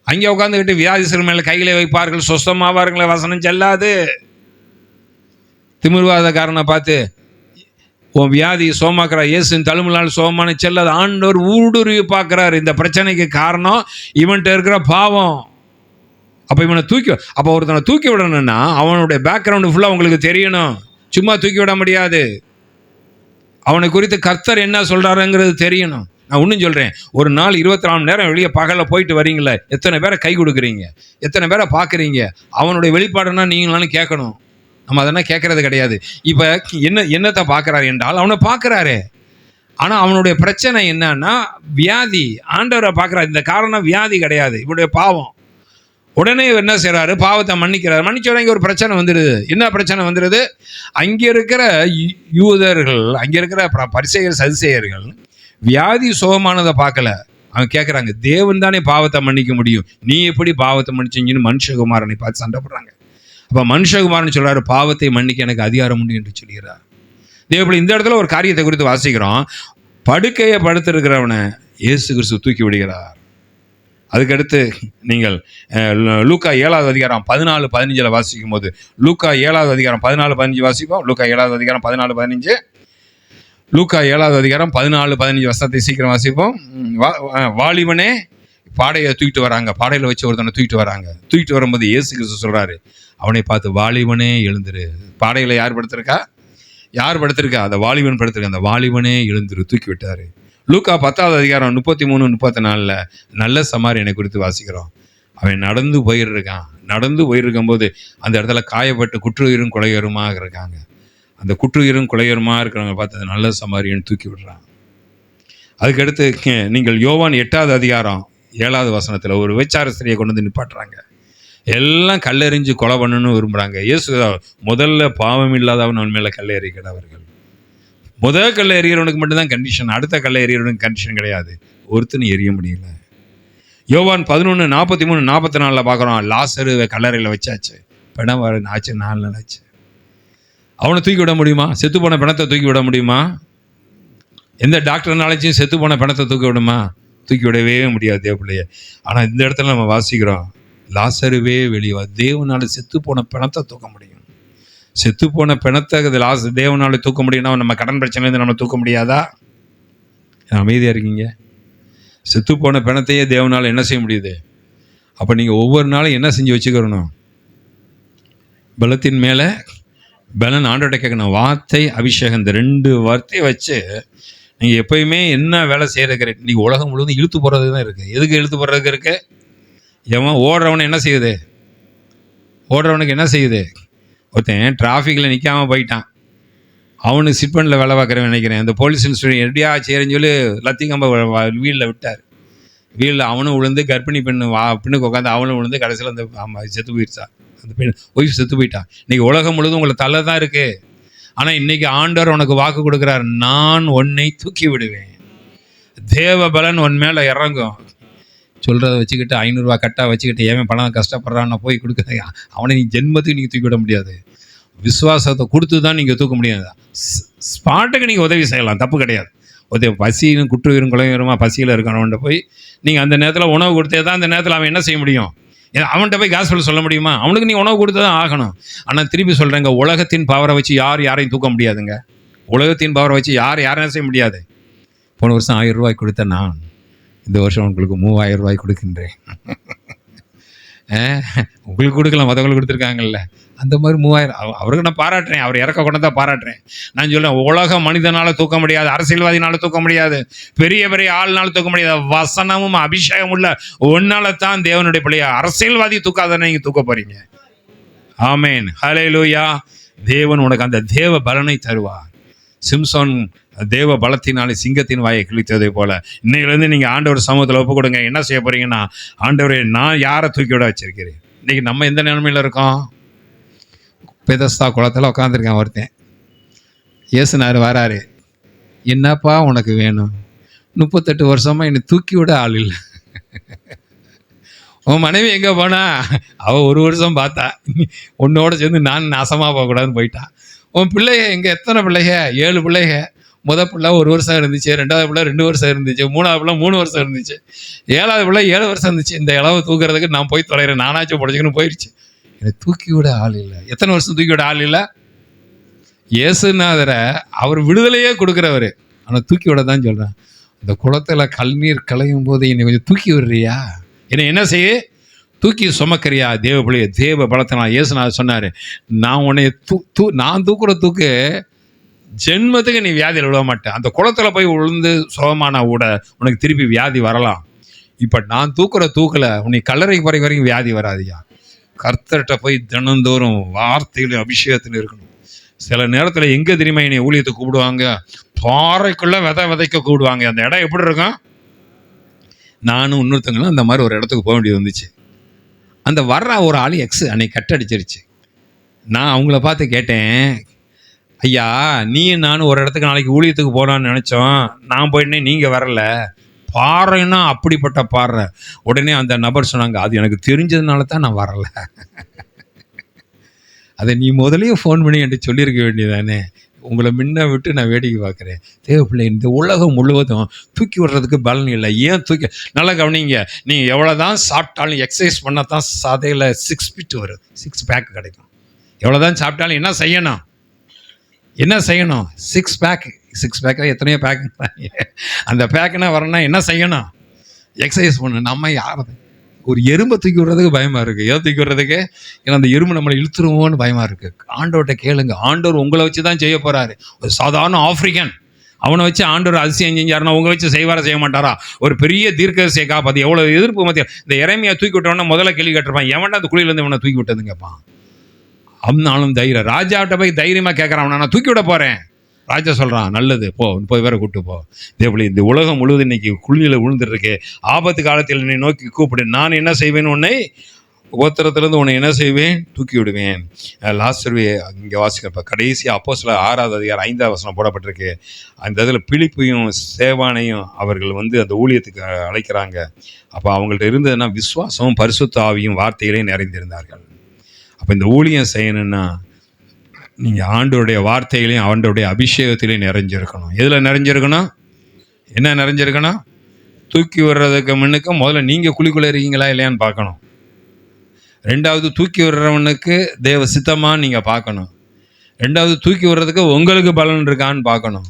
அங்கே உட்காந்துக்கிட்டு வியாதிசர் மேலே கைகளை வைப்பார்கள் சொஸ்தமாவார்களே வசனம் செல்லாது. திமிர்வாதக்காரனை பார்த்து உன் வியாதி சோமாக்குறா, இயேசுவின் தழும்புலால் சோமான செல்லாது. ஆண்டவர் ஊடுருவி பார்க்குறாரு. இந்த பிரச்சனைக்கு காரணம் இவன்கிட்ட இருக்கிற பாவம். அப்போ இவனை அப்போ ஒருத்தனை தூக்கி விடணும்னா அவனுடைய பேக்ரவுண்டு ஃபுல்லாக உங்களுக்கு தெரியணும். சும்மா தூக்கி விட முடியாது. அவனை குறித்து கர்த்தர் என்ன சொல்கிறாருங்கிறது தெரியணும். நான் ஒன்றும் சொல்கிறேன், ஒரு நாள் 24 மணி நேரம் வெளியே பகலில் போயிட்டு வரீங்களே, எத்தனை பேரை கை கொடுக்குறீங்க, எத்தனை பேரை பார்க்குறீங்க, அவனுடைய வெளிப்பாடுன்னா நீங்களாலும் கேட்கணும். நம்ம அதெல்லாம் கேட்கறது கிடையாது. இப்போ என்னத்தை பார்க்குறாரு என்றால் அவனை பார்க்குறாரு. ஆனால் அவனுடைய பிரச்சனை என்னன்னா வியாதி. ஆண்டவரை பார்க்குறாரு. இந்த காரணம் வியாதி கிடையாது, இவனுடைய பாவம். உடனே என்ன செய்கிறாரு, பாவத்தை மன்னிக்கிறார். மன்னிச்ச உடனே ஒரு பிரச்சனை வந்துடுது. என்ன பிரச்சனை வந்துடுது? அங்கே இருக்கிற யூதர்கள், அங்கே இருக்கிற பரிசேயர் சதுசேயர்கள் வியாதி சுகமானதை பார்க்கல. அவங்க கேட்குறாங்க, தேவன் தானே பாவத்தை மன்னிக்க முடியும், நீ எப்படி பாவத்தை மன்னிச்சிங்கன்னு மனுஷகுமாரனை பார்த்து சண்டை போடுறாங்க. அப்போ மனுஷகுமாரன் சொல்கிறாரு, பாவத்தை மன்னிக்க எனக்கு அதிகாரம் உண்டு என்று சொல்கிறார். தேவப்படி இந்த இடத்துல ஒரு காரியத்தை குறித்து வாசிக்கிறோம். படுக்கையை படுத்திருக்கிறவனை இயேசு கிறிஸ்து தூக்கி விடுகிறார். அதுக்கடுத்து நீங்கள் லூக்கா 7வது அதிகாரம் 14-15 வாசிக்கும் போது, லூக்கா 7வது அதிகாரம் 14-15 வாசிப்போம். லூக்கா 7வது அதிகாரம் 14-15. லூக்கா 7வது அதிகாரம் 14-15 வசனத்தை சீக்கிரம் வாசிப்போம். வாலிபனே, பாடையை தூக்கிட்டு வராங்க. பாடையில் வச்சு ஒருத்தனை தூக்கிட்டு வராங்க. தூக்கிட்டு வரும்போது இயேசு கிறிஸ்து சொல்கிறாரு, அவனை பார்த்து வாலிபனே எழுந்துரு. பாடையில் யார் படுத்திருக்கா? அந்த வாலிபன் படுத்திருக்கா. அந்த வாலிபனே எழுந்துரு, தூக்கி விட்டாரு. லூக்கா 10வது அதிகாரம் 33-34 நல்ல சமாரியனை குறித்து வாசிக்கிறோம். அவன் நடந்து போயிருக்கான். நடந்து போயிருக்கும்போது அந்த இடத்துல காயப்பட்டு குற்றுயிரும் கொலையருமாக இருக்காங்க. அந்த குற்றுயிரும் கொலையருமாக இருக்கிறவங்க பார்த்து நல்ல சமாரியன் தூக்கி விடுறான். அதுக்கடுத்து நீங்கள் யோவான் 8வது அதிகாரம் 7வது வசனத்தில் ஒரு விபச்சார ஸ்திரியை கொண்டு வந்து நிப்பாட்டுறாங்க. எல்லாம் கல்லெறிஞ்சு கொலை பண்ணணும்னு விரும்புகிறாங்க. இயேசு முதல்ல பாவம் இல்லாதவன் அவன் மேலே கல்லை எறிகிறார்கள். முதல் கல்லை எறிகிறவனுக்கு மட்டும்தான் கண்டிஷன், அடுத்த கல்லை எறிகிறவனுக்கு கண்டிஷன் கிடையாது. ஒருத்தனும் எறிய முடியல. யோவான் 11:43-44 பார்க்குறோம். லாசரு கல்லறையில் வச்சாச்சு, பிணம் ஆச்சு, 4 நாள் ஆச்சு. அவனை தூக்கி விட முடியுமா? செத்து போன பிணத்தை தூக்கி விட முடியுமா? எந்த டாக்டர்னாலும் செத்து போன பிணத்தை தூக்கி விடுமா? தூக்கி விடவே முடியாது தேவப்பிள்ளைய. ஆனால் இந்த இடத்துல நம்ம வாசிக்கிறோம், லாசருவே வெளியே தேவனால் செத்து போன பிணத்தை தூக்க முடியும். செத்து போன பிணத்தை தேவனால் தூக்க முடியும்னா நம்ம கடன் பிரச்சனைலேருந்து நம்ம தூக்க முடியாதா? அமைதியாக இருக்கீங்க. செத்து போன பிணத்தையே தேவனால் என்ன செய்ய முடியுது? அப்போ நீங்கள் ஒவ்வொரு நாளும் என்ன செஞ்சு வச்சுக்கிறணும்? பலத்தின் மேலே பலன். ஆண்டோட கேட்கணும். வார்த்தை அபிஷேகம், இந்த 2 வார்த்தையை வச்சு நீங்கள் எப்பயுமே என்ன வேலை செய்கிறதுக்கு, நீங்கள் உலகம் முழுவதும் இழுத்து போடுறது தான் இருக்குது. எதுக்கு இழுத்து போடுறதுக்கு இருக்கு? எவன் ஓடுறவனை என்ன செய்யுது? ஓடுறவனுக்கு என்ன செய்யுது? ஒருத்தன் டிராஃபிக்கில் நிற்காமல் போயிட்டான். அவனுக்கு சிட்பண்டில் வேலை பார்க்குறேன் நினைக்கிறேன். அந்த போலீஸ் இன்ஸ்பெக்டர் எப்படியா சரின்னு சொல்லி லத்திகம்ப வீலில் விட்டார். வீலில் அவனும் விழுந்து, கர்ப்பிணி பின்னுக்கு உட்காந்து அவனும் விழுந்து, கடைசியில் அந்த செத்து போயிடுச்சா. அந்த பெண் ஒய்ஃப் செத்து போயிட்டான். இன்றைக்கி உலகம் முழுவதும் உங்களை தள்ள தான் இருக்குது. ஆனால் இன்றைக்கி ஆண்டவர் உனக்கு வாக்கு கொடுக்குறார், நான் உன்னை தூக்கி விடுவேன். தேவ பலன் உன் மேலே இறங்கும். சொல்கிறத வச்சுக்கிட்டு 500 ரூபா கட்டாக வச்சுக்கிட்டு ஏன் பணம் கஷ்டப்படுறான்னு போய் கொடுக்குறது, அவனை நீ ஜென்மத்துக்கு நீங்கள் தூக்கி விட முடியாது. விசுவாசத்தை கொடுத்து தான் நீங்கள் தூக்க முடியாது. ஸ்பாட்டுக்கு நீங்கள் உதவி செய்யலாம், தப்பு கிடையாது. உதவி பசியும் குற்றுயிரும் குலையுமா பசியில் இருக்கிறவன்ட்ட போய் நீங்கள் அந்த நேரத்தில் உணவு கொடுத்தே தான் அந்த நேரத்தில் அவன் என்ன செய்ய முடியும்? அவன்கிட்ட போய் காஸ்பல் சொல்ல முடியுமா? அவனுக்கு நீ உணவு கொடுத்து தான் ஆகணும். ஆனால் திருப்பி சொல்கிறேங்க, உலகத்தின் பவரை வச்சு யாரையும் தூக்க முடியாதுங்க. உலகத்தின் பவரை வச்சு யாரையும் செய்ய முடியாது. போன வருஷம் 1000 ரூபாய் கொடுத்த நான் இந்த வருஷம் உங்களுக்கு 3000 ரூபாய் கொடுக்கின்றேன். உங்களுக்கு கொடுக்கலாம், மற்றவங்களுக்கு கொடுத்துருக்காங்கல்ல, அந்த மாதிரி 3000 அவருக்கு நான் பாராட்டுறேன். அவர் இறக்க கொண்டு தான் பாராட்டுறேன். நான் சொல்கிறேன், உலக மனிதனால் தூக்க முடியாது, அரசியல்வாதினால தூக்க முடியாது, பெரிய பெரிய ஆள்னால தூக்க முடியாது. வசனமும் அபிஷேகம் உள்ள ஒன்னால தான் தேவனுடைய பிள்ளைய. அரசியல்வாதி தூக்காதானே நீங்கள் தூக்க போறீங்க. ஆமேன், ஹல்லேலூயா. தேவன் உனக்கு அந்த தேவ பலனை தருவார். சிம்சோன் தேவ பலத்தினாலே சிங்கத்தின் வாயை கிழித்ததை போல இன்னையிலேருந்து நீங்கள் ஆண்டவர் சமூகத்தில் ஒப்பு கொடுங்க. என்ன செய்ய போறீங்கன்னா, ஆண்டவரே நான் யாரை தூக்கி விட வச்சிருக்கிறேன். இன்னைக்கு நம்ம எந்த நிலைமையில் இருக்கோம்? பெதஸ்தா குளத்தில் உட்காந்துருக்கேன். ஒருத்தன் இயேசுனார் வராரு, என்னப்பா உனக்கு வேணும்? 38 வருஷமா என்னை தூக்கி விட ஆள் இல்லை. உன் மனைவி எங்கே போனா? அவள் 1 வருஷம் பார்த்தா, உன்னோட சேர்ந்து நான் நாசமாக போகக்கூடாதுன்னு போயிட்டான். உன் பிள்ளைய எங்கே எத்தனை பிள்ளைக? 7 பிள்ளைக. பிள்ளை 1 வருஷம் இருந்துச்சு, 2வது பிள்ளை 2 வருஷம் இருந்துச்சு, 3வது பிள்ளை 3 வருஷம் இருந்துச்சு, 7வது பிள்ளை 7 வருஷம் இருந்துச்சு. இந்த இளவை தூக்குறதுக்கு நான் போய் தொலைகிறேன், நானாச்சும் பிடிச்சிக்கணும் போயிடுச்சு. என்னை தூக்கி விட ஆள் இல்லை. எத்தனை வருஷம் தூக்கி விட ஆள் இல்லை? இயேசுநாதரை அவர் விடுதலையே கொடுக்குறவர், ஆனால் தூக்கி விட தான் சொல்கிறேன். இந்த குளத்தில் கல்நீர் களையும் போது என்னை கொஞ்சம் தூக்கி விடுறியா? என்னை என்ன செய்ய? தூக்கி சுமக்கிறியா? தேவ பிள்ளைய தேவ பலத்தை நான் இயேசுநாதர் சொன்னார், நான் உன்னை நான் தூக்குற தூக்கு ஜென்மத்துக்கு நீ வியாதியில் விட மாட்டேன். அந்த குளத்தில் போய் விழுந்து சுகமான கூட உனக்கு திருப்பி வியாதி வரலாம். இப்போ நான் தூக்குற தூக்கில் உன்னை கல்லறைக்கு போகிற வரைக்கும் வியாதி வராதியா. கர்த்தர்கிட்ட போய் தினந்தோறும் வார்த்தையிலும் அபிஷேகத்திலும் இருக்கணும். சில நேரத்தில் எங்கே தெரியுமா என்னை ஊழியத்தை கூப்பிடுவாங்க? பாறைக்குள்ளே விதைக்க கூப்பிடுவாங்க. அந்த இடம் எப்படி இருக்கும்? நானும் இன்னொருத்தங்களும் அந்த மாதிரி ஒரு இடத்துக்கு போக வேண்டியது வந்துச்சு. அந்த வர்ற ஒரு ஆள் அன்னைக்கு கட்டடிச்சிருச்சு. நான் அவங்கள பார்த்து கேட்டேன், ஐயா நீயும் நானும் ஒரு இடத்துக்கு நாளைக்கு ஊழியத்துக்கு போகலான்னு நினச்சோம், நான் போயிட்டேன், நீங்கள் வரல. பாறைன்னா அப்படிப்பட்ட பாறை. உடனே அந்த நபர் சொன்னாங்க, அது எனக்கு தெரிஞ்சதுனால தான் நான் வரல. அதை நீ முதலையே ஃபோன் பண்ணி என்கிட்ட சொல்லியிருக்க வேண்டியதானே. உங்களை முன்ன விட்டு நான் வேடிக்கை பார்க்குறேன். தேவைப்பிள்ளை, இந்த உலகம் முழுவதும் தூக்கி விடுறதுக்கு பலன் இல்லை. ஏன் தூக்கி? நல்லா கவனிங்க, நீங்கள் எவ்வளோ தான் சாப்பிட்டாலும் எக்ஸசைஸ் பண்ணால் தான் சதையில் 6 feet வரும், 6 pack கிடைக்கும். எவ்வளோ தான் சாப்பிட்டாலும் என்ன செய்யணும்? 6 பேக் எத்தனையோ பேக். அந்த பேக்குனா வரணும்னா என்ன செய்யணும்? எக்ஸசைஸ் பண்ணணும். நம்ம யார்? ஒரு எறும்பை தூக்கி விடுறதுக்கு பயமாக இருக்குது. ஏதோ தூக்கி விடுறதுக்கு, ஏன்னா அந்த எறும்பு நம்மளை இழுத்துருவோன்னு பயமாக இருக்குது. ஆண்டவர்கிட்ட கேளுங்க, ஆண்டவர் உங்களை வச்சு தான் செய்ய போகிறாரு. ஒரு சாதாரண ஆப்பிரிக்கன் அவனை வச்சு ஆண்டவர் அதிசயம் செஞ்சாருன்னா உங்களை வச்சு செய்ய மாட்டாரா? ஒரு பெரிய தீர்க்கதரிசியை காப்பாற்றி எவ்வளோ எதிர்ப்பு மத்திய இந்த இறைமையை தூக்கி விட்டோன்னா முதல்ல கேள்வி கேட்டிருப்பான், எவன்டா அந்த குழியிலேருந்து இவனை தூக்கி விட்டதுன்னு கேட்பான். அவனாலும் தைரியம். ராஜாவிட்ட போய் தைரியமாக கேட்குறான், நான் தூக்கி விட போகிறேன். ராஜா சொல்கிறான், நல்லது, போய் வேற கூப்பிட்டு போ. இதேபோல் இந்த உலகம் முழுவதும் இன்னைக்கு குழியில் விழுந்துருக்கு. ஆபத்து காலத்தில் என்னை நோக்கி கூப்பிடு, நான் என்ன செய்வேன்? உன்னை உபத்திரத்திலிருந்து உன்னை என்ன செய்வேன்? தூக்கி விடுவேன். லாஸ்டர்வே இங்கே வாசிக்கிறப்ப கடைசி அப்போஸ்தலர் 6வது அதிகாரம் 5வது வசனம் போடப்பட்டிருக்கு. அந்த இதில் பிலிப்பையும் சேவானையும் அவர்கள் அந்த ஊழியத்துக்கு அழைக்கிறாங்க. அப்போ அவங்கள்ட்ட இருந்ததுன்னா விசுவாசமும் பரிசுத்த ஆவியும் வார்த்தையிலே நிறைந்திருந்தார்கள். அப்போ இந்த ஊழியம் செய்யணும்னா நீங்கள் ஆண்டவருடைய வார்த்தைகளையும் ஆண்டவருடைய அபிஷேகத்திலையும் நிறைஞ்சிருக்கணும். எதில் நிறைஞ்சிருக்கணும்? என்ன நிறைஞ்சிருக்கணும்? தூக்கி விடுறதுக்கு முன்னுக்கு முதல்ல நீங்கள் குழிக்குள்ளே இருக்கீங்களா இல்லையான்னு பார்க்கணும். 2வது தூக்கி விடுறவனுக்கு தேவ சித்தமாக நீங்கள் பார்க்கணும். 2வது தூக்கி விடுறதுக்கு உங்களுக்கு பலன் இருக்கான்னு பார்க்கணும்.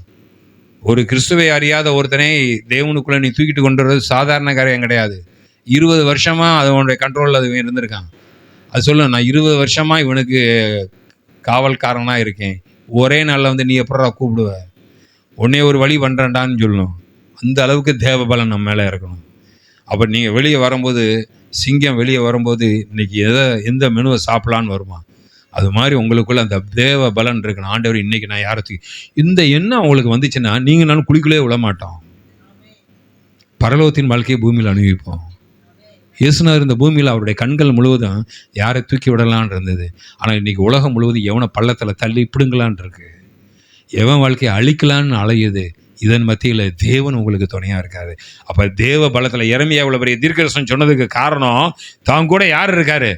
ஒரு கிறிஸ்துவை அறியாத ஒருத்தனை தேவனுக்குள்ளே நீ தூக்கிட்டு கொண்டு வர்றது சாதாரண காரியம் கிடையாது. 20 வருஷமாக அது உன்னுடைய கண்ட்ரோலில் அது இருந்திருக்கான். அது சொல்ல, நான் 20 வருஷமாக இவனுக்கு காவல்காரனாக இருக்கேன், ஒரே நாளில் நீ எப்படா கூப்பிடுவ? உன்னே ஒரு வழி பண்ணுறேன்டான்னு சொல்லணும். அந்த அளவுக்கு தேவ பலன் நம்ம மேலே இருக்கணும். அப்போ நீங்கள் வெளியே வரும்போது, சிங்கம் வெளியே வரும்போது இன்னைக்கு எந்த மெனுவை சாப்பிட்லான்னு வருமா, அது மாதிரி உங்களுக்குள்ள அந்த தேவ பலன் இருக்கணும். ஆண்டவர் இன்னைக்கு நான் யாரத்துக்கு இந்த எண்ணம் உங்களுக்கு வந்துச்சுன்னா நீங்கள் நானும் குழிக்குள்ளே விட மாட்டோம். பரலோகத்தின் வாழ்க்கையை பூமியில் அனுபவிப்போம். இயேசுநாதர் இந்த பூமியில் அவருடைய கண்கள் முழுவதும் யாரை தூக்கி விடலான் இருந்தது. ஆனால் இன்றைக்கி உலகம் முழுவதும் எவனை பள்ளத்தில் தள்ளி பிடுங்கலான் இருக்கு, எவன் வாழ்க்கையை அழிக்கலான்னு அலையுது. இதன் மத்தியில் தேவன் உங்களுக்கு துணையாக இருக்காரு. அப்போ தேவ பலத்தில் எரேமியா இவ்வளோ பெரிய தீர்க்கதரிசனம் சொன்னதுக்கு காரணம், தான் கூட யார் இருக்காரு?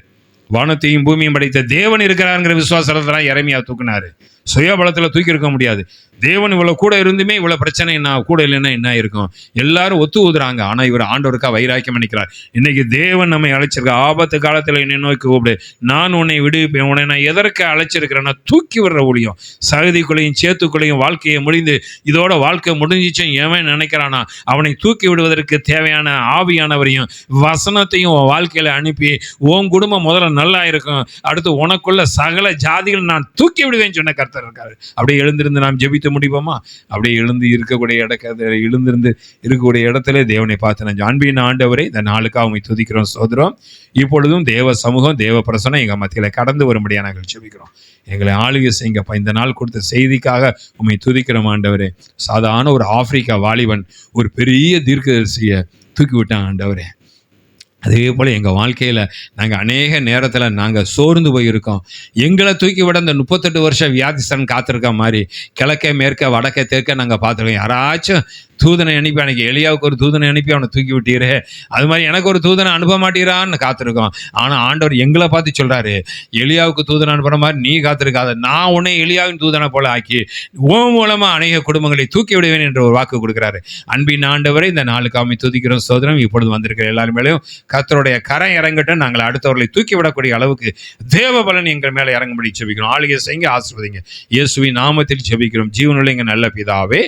வானத்தையும் பூமியும் படைத்த தேவன் இருக்கிறாருங்கிற விசுவாசத்தில் தான் எரேமியா தூக்குனாரு. சுயபலத்தில் தூக்கி இருக்க முடியாது. தேவன் இவ்வளோ கூட இருந்துமே இவ்வளோ பிரச்சனை என்ன கூட இல்லைன்னா என்ன இருக்கும்? எல்லாரும் ஒத்து ஊதுறாங்க. ஆனால் இவர் ஆண்டவருக்கா வைராக்கியம் பண்ணிக்கிறார். இன்னைக்கு தேவன் நம்மை அழைச்சிருக்க. ஆபத்து காலத்தில் என்னை நோக்கி கூப்பிடு, நான் உன்னை விடுவிப்பேன். உன்னை நான் எதற்கு அழைச்சிருக்கிறேன்னா தூக்கி விடுற ஒளியும் சகதிக்குள்ளையும் சேத்துக்குள்ளையும் வாழ்க்கையை முடிந்து இதோட வாழ்க்கை முடிஞ்சிச்சும் எவன் நினைக்கிறானா அவனை தூக்கி விடுவதற்கு தேவையான ஆவியானவரையும் வசனத்தையும் வாழ்க்கையில் அனுப்பி உன் குடும்பம் முதல்ல நல்லா இருக்கும், அடுத்து உனக்குள்ள சகல ஜாதிகள் நான் தூக்கி விடுவேன்னு சொன்ன கர்த்தர் இருக்காரு. அப்படியே எழுந்திருந்து நாம் ஜெபித்து முடிப்போமா? அப்படியே எழுந்திருந்து இருக்கக்கூடிய இடத்துல தேவனை பார்த்து நான் அன்பின் ஆண்டவரே இந்த நாளுக்காக உம்மை துதிக்கிறோம் சோதரம். இப்பொழுதும் தேவ சமூகம் தேவ பிரசனம் எங்கள் மத்தியில் கடந்து வரும்படியாக நாங்கள் ஜெபிக்கிறோம். எங்களை ஆளுகை செய்யுங்கப்பா. இந்த நாள் கொடுத்த செய்திக்காக உம்மை துதிக்கிறோம் ஆண்டவரே. சாதாரண ஒரு ஆப்பிரிக்கா வாலிபன் ஒரு பெரிய தீர்க்கதரிசியை தூக்கி விட்டான் ஆண்டவரே. அதே போல் எங்கள் வாழ்க்கையில் நாங்கள் அநேக நேரத்தில் நாங்கள் சோர்ந்து போயிருக்கோம். எங்களை தூக்கி விட இந்த 38 வருஷம் வியாதிஸ்தன் காத்திருக்க மாதிரி கிழக்கே மேற்க வடக்கே தெற்க நாங்கள் பார்த்துருக்கோம். யாராச்சும் தூதனை அனுப்பி, அன்றைக்கி எலியாவுக்கு ஒரு தூதனை அனுப்பி அவனை தூக்கி விட்டீரே, அது மாதிரி எனக்கு ஒரு தூதனை அனுப்ப மாட்டீரான்னு காத்திருக்கோம். ஆனால் ஆண்டவர் எங்களை பார்த்து சொல்கிறாரு, எலியாவுக்கு தூதனை அனுப்புகிற மாதிரி நீ காத்திருக்காத, நான் உன்னை எலியாவின் தூதனை போல ஆக்கி உன் மூலமாக அநேக குடும்பங்களை தூக்கி விடுவேன் என்று ஒரு வாக்கு கொடுக்குறாரு. அன்பின் ஆண்டவரை இந்த நாளுக்காக துதிக்கிறோம். சோதரம் இப்பொழுது வந்திருக்கிற எல்லாரும் மேலேயும் கர்த்தருடைய கரம் இறங்கட்டும். நாங்கள் அடுத்தவர்களை தூக்கி விடக்கூடிய அளவுக்கு தேவ பலன் எங்கள் மேலே இறங்கும்படி ஜெபிக்கிறோம். ஆளுகை செய்யுங்க, ஆசீர்வதிங்க. இயேசுவின் நாமத்தில் ஜெபிக்கிறோம் ஜீவனுள்ள எங்கள் நல்ல பிதாவே.